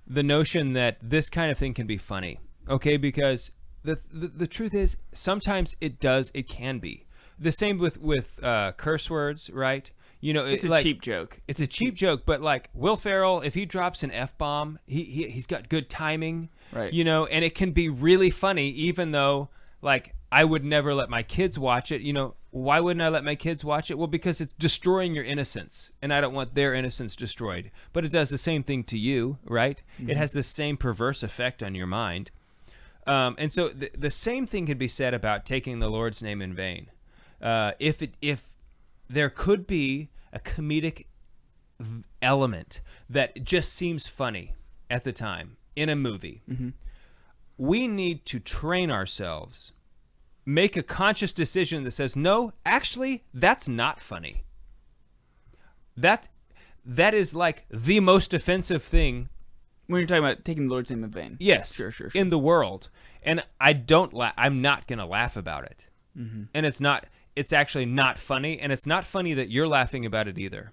the notion that this kind of thing can be funny, okay? Because the truth is sometimes it can be. The same with curse words, right? It's a cheap joke. It's a cheap joke, but like Will Ferrell, if he drops an F-bomb, he's got good timing, right? And it can be really funny, even though like I would never let my kids watch it. Why wouldn't I let my kids watch it? Well, because it's destroying your innocence, and I don't want their innocence destroyed. But it does the same thing to you, right? Mm-hmm. It has the same perverse effect on your mind. And so the same thing could be said about taking the Lord's name in vain. If there could be a comedic element that just seems funny at the time in a movie. We need to train ourselves, make a conscious decision that says, no, actually, that's not funny. That is like the most offensive thing. When you're talking about taking the Lord's name in vain. Yes. Sure. In the world. And I'm not going to laugh about it. And it's actually not funny. And it's not funny that you're laughing about it either.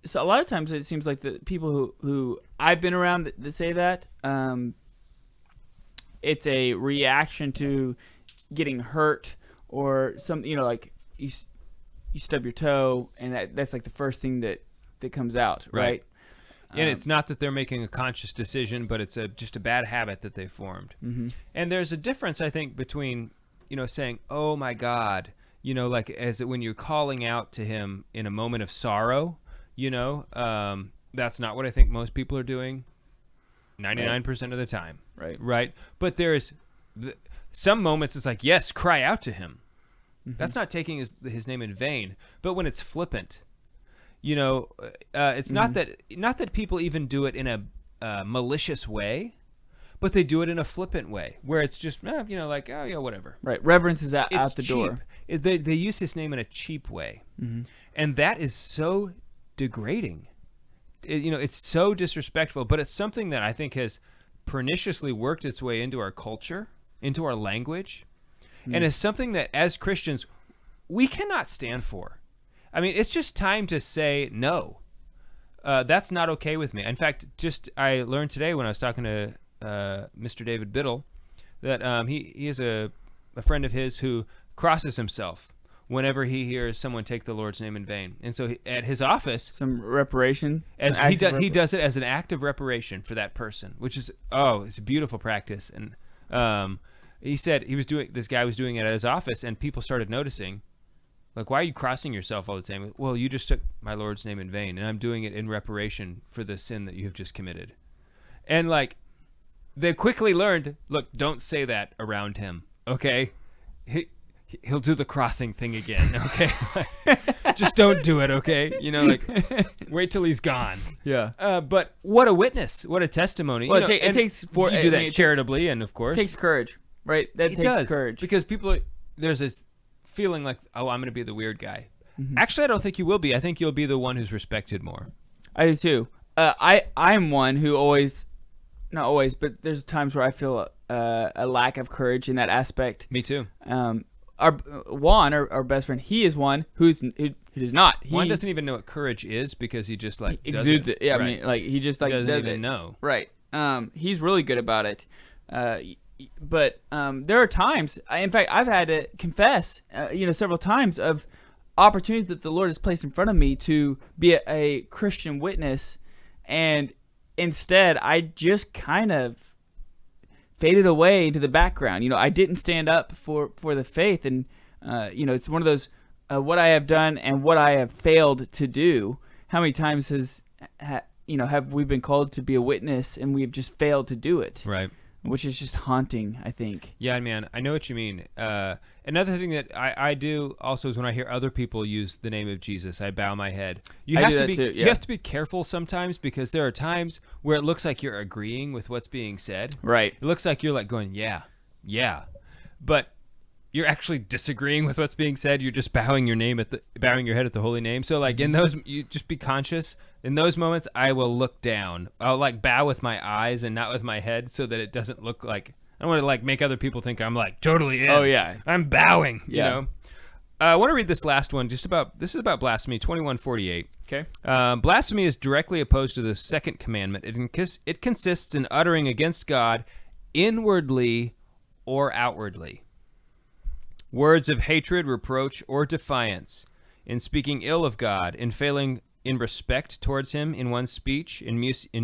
So a lot of times it seems like the people who I've been around that say that, it's a reaction to getting hurt or some, like you stub your toe and that's like the first thing that comes out, right? And it's not that they're making a conscious decision, but it's just a bad habit that they formed. And there's a difference, I think, between, saying, oh my God, like when you're calling out to him in a moment of sorrow, that's not what I think most people are doing 99% of the time. Right. But there's some moments it's like, yes, cry out to him. That's not taking his name in vain. But when it's flippant, it's not that people even do it in a malicious way, but they do it in a flippant way where it's just, like, oh yeah, whatever. Right. Reverence is out the cheap. door. They use his name in a cheap way. And that is so degrading. It's so disrespectful, but it's something that I think has perniciously worked its way into our culture, into our language, and is something that as Christians we cannot stand for. I mean, it's just time to say no. That's not okay with me. In fact, I learned today when I was talking to Mr. David Biddle that he is a friend of his who crosses himself whenever he hears someone take the Lord's name in vain. And so at his office, some reparation, he does it as an act of reparation for that person, which is it's a beautiful practice. And he said this guy was doing it at his office, and people started noticing. Like, why are you crossing yourself all the time? Well, you just took my Lord's name in vain, and I'm doing it in reparation for the sin that you have just committed. And, like, they quickly learned, look, don't say that around him, okay? He'll do the crossing thing again, okay? Just don't do it, okay? Wait till he's gone. Yeah. But what a witness. What a testimony. Well, it takes... You do that charitably, and of course... It takes courage, right? That takes courage. Because there's this... feeling like, I'm going to be the weird guy. Actually, I don't think you will be. I think you'll be the one who's respected more. I do too. I'm one who not always, but there's times where I feel a lack of courage in that aspect. Me too. Juan, our best friend, he is one who does not. Juan doesn't even know what courage is because he just like exudes it. Yeah, right. I mean, like he just like doesn't does even it. know. Right. He's really good about it. But there are times, in fact, I've had to confess, several times of opportunities that the Lord has placed in front of me to be a Christian witness, and instead I just kind of faded away into the background. I didn't stand up for the faith, and it's one of those what I have done and what I have failed to do. How many times have we been called to be a witness and we've just failed to do it? Right. Which is just haunting, I think. Yeah, man, I know what you mean. Another thing that I do also is when I hear other people use the name of Jesus, I bow my head. You have to be careful sometimes because there are times where it looks like you're agreeing with what's being said. Right. It looks like you're like going, yeah, but you're actually disagreeing with what's being said. You're just bowing your head at the holy name. So like in those, you just be conscious. In those moments, I will look down. I'll like bow with my eyes and not with my head, so that it doesn't look like I don't want to like make other people think I'm like totally in. Oh yeah, I'm bowing. Yeah. You know. I want to read this last one. This is about blasphemy. 21:48. Okay. Blasphemy is directly opposed to the second commandment. It consists in uttering against God inwardly or outwardly words of hatred, reproach, or defiance, in speaking ill of God, in failing in respect towards him in one's speech, in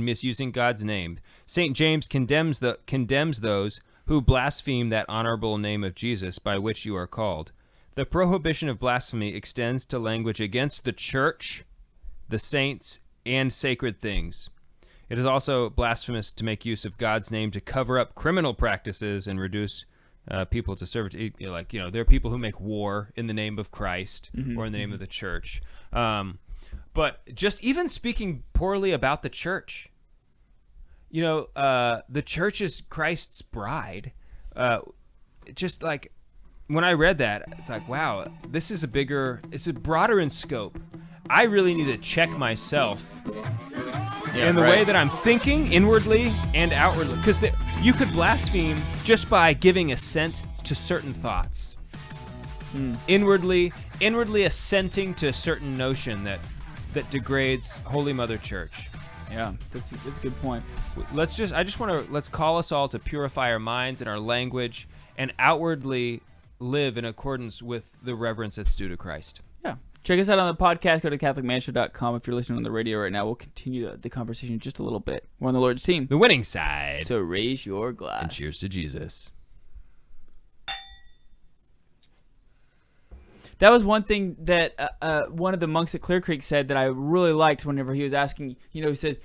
misusing God's name. St. James condemns those who blaspheme that honorable name of Jesus by which you are called. The prohibition of blasphemy extends to language against the church, the saints, and sacred things. It is also blasphemous to make use of God's name to cover up criminal practices and reduce people to servitude. There are people who make war in the name of Christ or in the name of the church. But just even speaking poorly about the church, the church is Christ's bride. Just like when I read that, it's like, wow, this is it's broader in scope. I really need to check myself in the way that I'm thinking inwardly and outwardly. Because you could blaspheme just by giving assent to certain thoughts. Inwardly assenting to a certain notion that degrades Holy Mother Church. Yeah, that's a good point. Let's call us all to purify our minds and our language and outwardly live in accordance with the reverence that's due to Christ. Yeah. Check us out on the podcast. Go to CatholicManShow.com. If you're listening on the radio right now, we'll continue the conversation just a little bit. We're on the Lord's team. The winning side. So raise your glass. And cheers to Jesus. That was one thing that one of the monks at Clear Creek said that I really liked whenever he was asking, he said,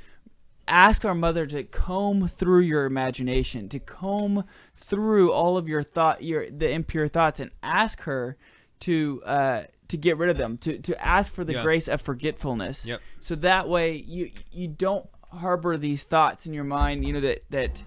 ask our mother to comb through your imagination, to comb through all of your the impure thoughts, and ask her to get rid of them, to ask for the grace of forgetfulness. Yep. So that way you don't harbor these thoughts in your mind, that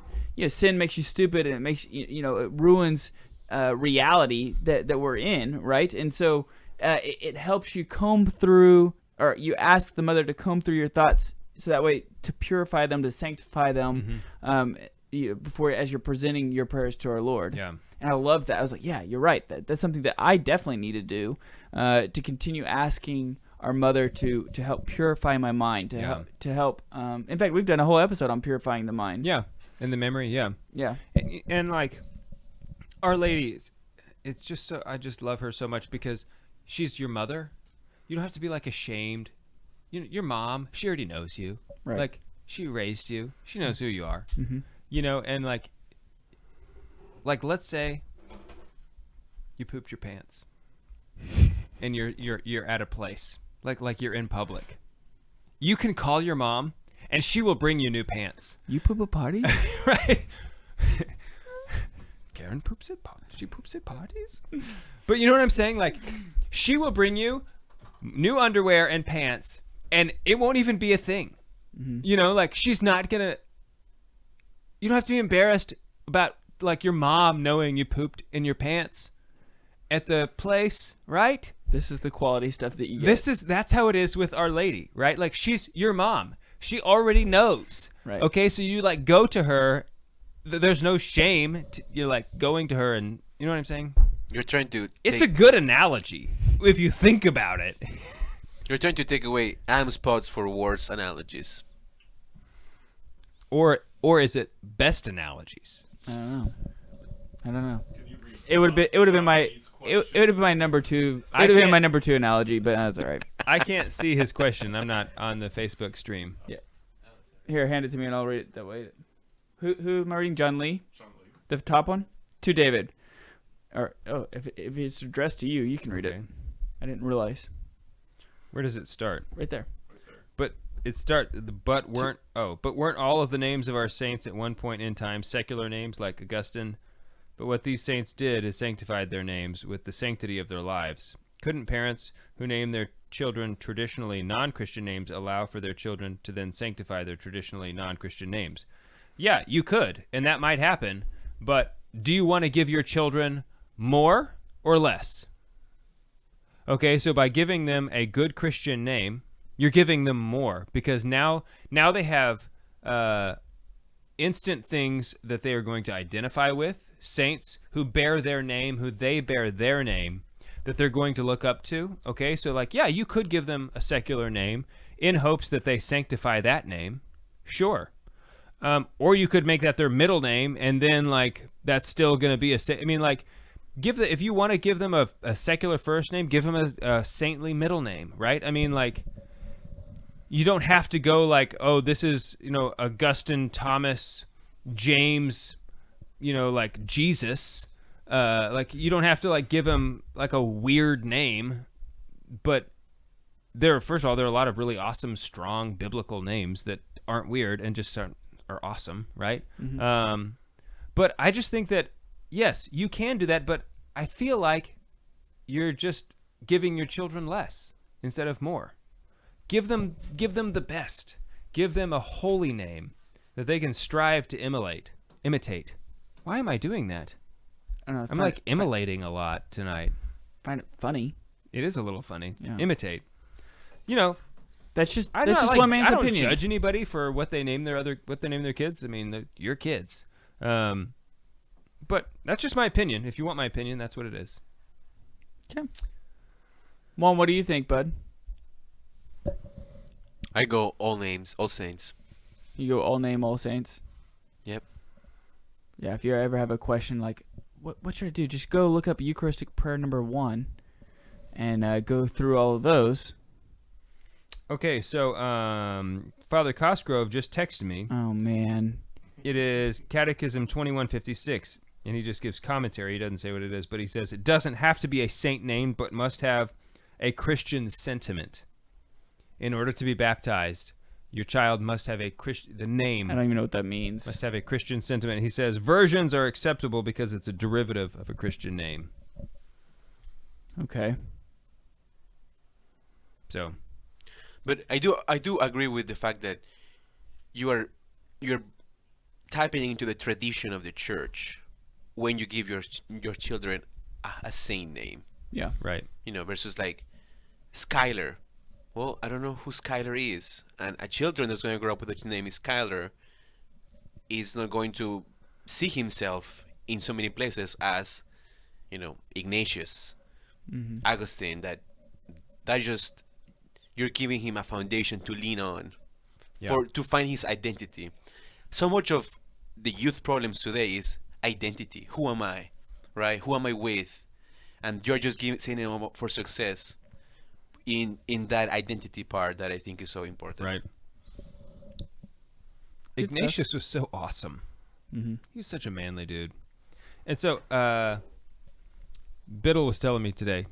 sin makes you stupid, and it makes it ruins reality that we're in, right? And so it helps you comb through, or you ask the mother to comb through your thoughts, so that way to purify them, to sanctify them, before, as you're presenting your prayers to our Lord. Yeah. And I love that. I was like, yeah, you're right. That's something that I definitely need to do, to continue asking our mother to help purify my mind, to help. In fact, we've done a whole episode on purifying the mind. Yeah, and the memory. Yeah. Yeah. And like, Our Lady, it's just so, I just love her so much because she's your mother. You don't have to be like ashamed. Your mom, she already knows you. Right. Like, she raised you. She knows who you are. Mm-hmm. And like let's say you pooped your pants and you're at a place like you're in public. You can call your mom and she will bring you new pants. You poop at parties? Right. Karen poops at parties. She poops at parties. But you know what I'm saying? Like, she will bring you new underwear and pants, and it won't even be a thing. Mm-hmm. She's not gonna. You don't have to be embarrassed about like your mom knowing you pooped in your pants at the place, right? This is the quality stuff that you get. That's how it is with Our Lady, right? Like, she's your mom. She already knows. Right. Okay, so you like go to her. There's no shame. You're like going to her, and you know what I'm saying? You're trying to. It's a good analogy if you think about it. You're trying to take away am spots for worse analogies. Or is it best analogies? I don't know. It would have been my number two. It would have been my number two analogy, but that's all right. I can't see his question. I'm not on the Facebook stream. Yeah. Here, hand it to me and I'll read it that way. Who am I reading? John Lee? John Lee. The top one? To David. Or if it's addressed to you, you can read it. I didn't realize. Where does it start? Right there. But weren't all of the names of our saints at one point in time secular names like Augustine? But what these saints did is sanctified their names with the sanctity of their lives. Couldn't parents who name their children traditionally non-Christian names allow for their children to then sanctify their traditionally non-Christian names? Yeah, you could, and that might happen. But do you want to give your children more or less? Okay, so by giving them a good Christian name, you're giving them more, because now they have instant things that they are going to identify with, saints who bear their name, who they bear their name, that they're going to look up to. Okay, so like, yeah, you could give them a secular name in hopes that they sanctify that name. Sure. Or you could make that their middle name, and then like that's still going to be if you want to give them a secular first name, give them a saintly middle name, right? I mean, like, you don't have to go like, oh, this is, Augustine, Thomas, James, like Jesus. Like, you don't have to like give them like a weird name, but first of all, there are a lot of really awesome, strong biblical names that aren't weird and just are awesome, right? Mm-hmm. But I just think that, yes, you can do that, but I feel like you're just giving your children less instead of more. Give them the best. Give them a holy name that they can strive to imitate. Why am I doing that? I don't know, I'm like immolating a lot tonight. Find it funny. It is a little funny. Yeah. Imitate. You know, That's just I one man's opinion. don't judge anybody for what they name their kids. I mean, they're your kids. But that's just my opinion. If you want my opinion, that's what it is. Okay. Juan, what do you think, bud? I go all names, all saints. You go all name, all saints. Yep. Yeah, if you ever have a question like, what should I do? Just go look up Eucharistic prayer number 1 and go through all of those. Okay, so Father Cosgrove just texted me. Oh, man. It is Catechism 2156, and he just gives commentary. He doesn't say what it is, but he says it doesn't have to be a saint name, but must have a Christian sentiment. In order to be baptized, your child must have the name. I don't even know what that means. Must have a Christian sentiment. He says versions are acceptable because it's a derivative of a Christian name. Okay. So, But I do agree with the fact that you're typing into the tradition of the church when you give your children a saint name. Yeah. right. Versus like Skylar. Well, I don't know who Skylar is, and a children that's going to grow up with the name is Skylar is not going to see himself in so many places as, Ignatius, Augustine. That just you're giving him a foundation to lean on to find his identity. So much of the youth problems today is identity. Who am I, right? Who am I with? And you're just setting them up for success in that identity part that I think is so important. Right. Good Ignatius was so awesome. Mm-hmm. He was such a manly dude. And so, Biddle was telling me today,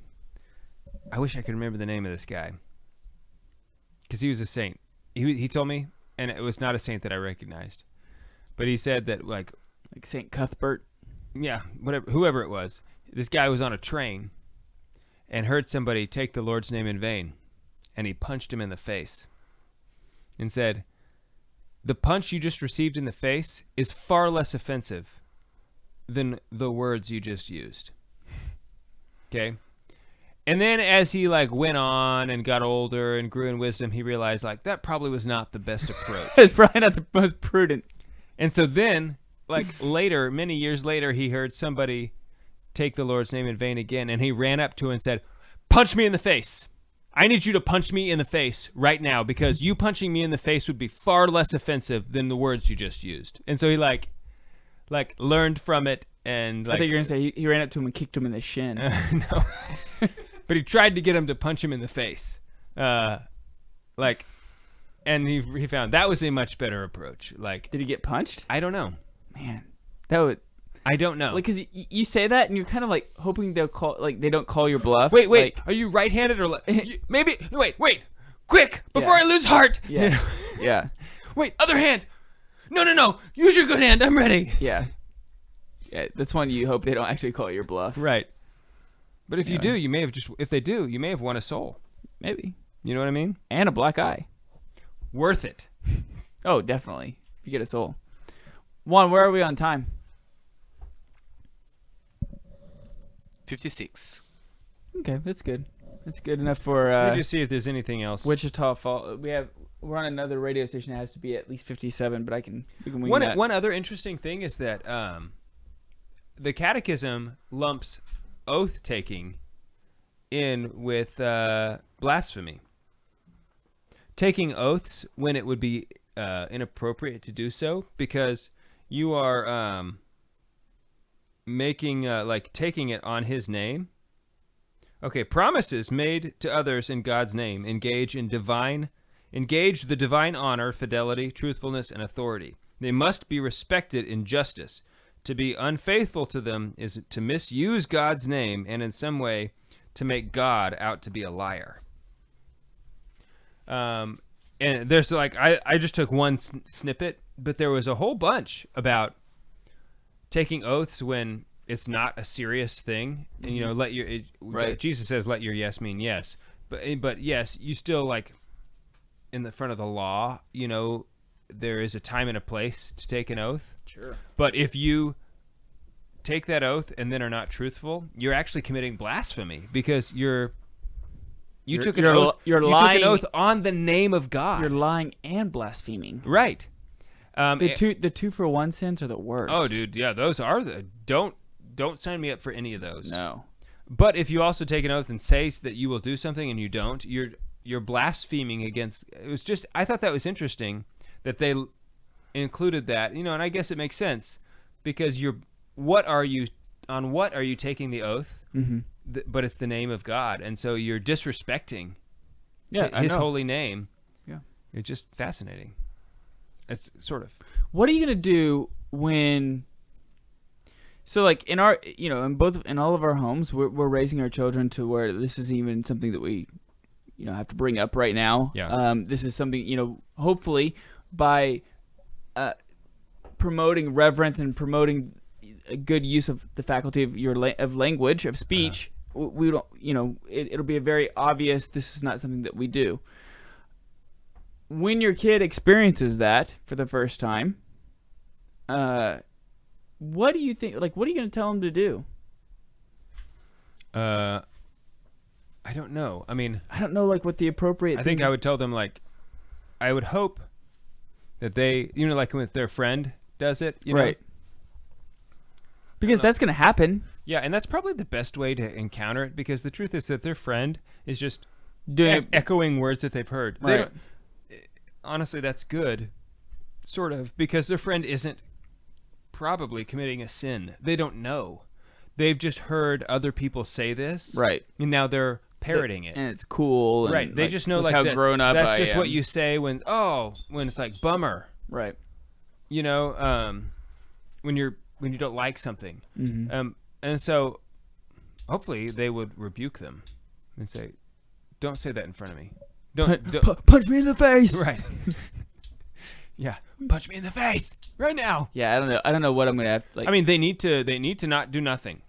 I wish I could remember the name of this guy. Because he was a saint. He told me, and it was not a saint that I recognized. But he said that, like St. Cuthbert. Yeah, whoever it was. This guy was on a train and heard somebody take the Lord's name in vain. And he punched him in the face. And said, the punch you just received in the face is far less offensive than the words you just used. Okay? And then as he went on and got older and grew in wisdom, he realized that probably was not the best approach. It's probably not the most prudent. And so then, later, many years later, he heard somebody take the Lord's name in vain again, and he ran up to him and said, punch me in the face. I need you to punch me in the face right now, because you punching me in the face would be far less offensive than the words you just used. And so he learned from it, and I think you're gonna say he ran up to him and kicked him in the shin. No. But he tried to get him to punch him in the face. And he found that was a much better approach. Did he get punched? I don't know. Man, that would. I don't know. Because you say that and you're kind of hoping they'll call, they don't call your bluff. Wait. Are you right-handed or maybe? Wait. Quick, before I lose heart. Yeah. Yeah. Wait, other hand. No. Use your good hand. I'm ready. Yeah. Yeah. That's one you hope they don't actually call your bluff. Right. But if you do, you may have if they do, you may have won a soul. Maybe. You know what I mean? And a black eye. Worth it. Oh, definitely. If you get a soul. Juan, where are we on time? 56. Okay, that's good. That's good enough for Let me just see if there's anything else. Wichita Fall. We're on another radio station that has to be at least 57, but we can wing that. One other interesting thing is that the Catechism lumps oath taking in with blasphemy. Taking oaths when it would be inappropriate to do so, because you are making taking it on his name. Okay, promises made to others in God's name engage the divine honor, fidelity, truthfulness, and authority. They must be respected in justice. To be unfaithful to them is to misuse God's name and in some way to make God out to be a liar. And there's I just took one snippet, but there was a whole bunch about taking oaths when it's not a serious thing. And, Right. Jesus says, let your yes mean yes. But yes, you still in the front of the law, there is a time and a place to take an oath. Sure. But if you take that oath and then are not truthful, you're actually committing blasphemy because you took an oath. You're you lying. took an oath on the name of God. You're lying and blaspheming. Right. The 2-for-1 sins are the worst. Oh, dude, yeah, those are don't sign me up for any of those. No. But if you also take an oath and say that you will do something and you don't, you're blaspheming against. It was just I thought that was interesting that they included that, and I guess it makes sense because what are you taking the oath? Mm-hmm. But it's the name of God, and so you're disrespecting His holy name. Yeah, it's just fascinating. It's sort of. What are you gonna do when? So like in our, in all of our homes, we're raising our children to where this is even something that we, have to bring up right now. Yeah. This is something, hopefully by promoting reverence and promoting a good use of the faculty of of language, of speech, we don't, it'll be a very obvious, this is not something that we do. When your kid experiences that for the first time, what do you think? Like, what are you going to tell them to do? I don't know. I mean, I don't know, like, what the appropriate. I think I would tell them, like, I would hope that they, like when their friend does it, right? Because that's going to happen. Yeah, and that's probably the best way to encounter it. Because the truth is that their friend is just echoing words that they've heard. Right. They don't, honestly, that's good, sort of, because their friend isn't probably committing a sin. They don't know. They've just heard other people say this, right? And now they're parroting it, and it's cool, and right? They just know, like, how grown up that's I just am. what you say when it's like bummer, right? When you don't like something, Mm-hmm. And so hopefully they would rebuke them and say, "Don't say that in front of me. Don't punch me in the face." Right. Yeah, punch me in the face right now. Yeah, I don't know what I'm gonna have to, like. I mean, they need to not do nothing.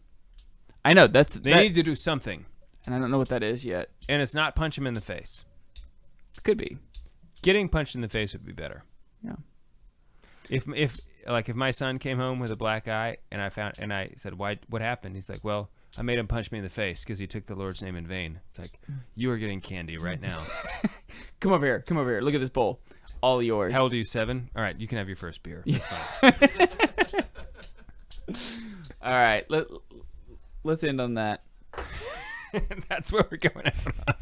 I know they need to do something, and I don't know what that is yet. And it's not punch him in the face. Could be. Getting punched in the face would be better. Yeah. If my son came home with a black eye and I said, "Why? What happened?" He's like, "Well, I made him punch me in the face because he took the Lord's name in vain." It's like, you are getting candy right now. Come over here. Look at this bowl. All yours. How old are you? 7? All right, you can have your first beer. That's fine. All right, let's end on that. That's where we're going out on.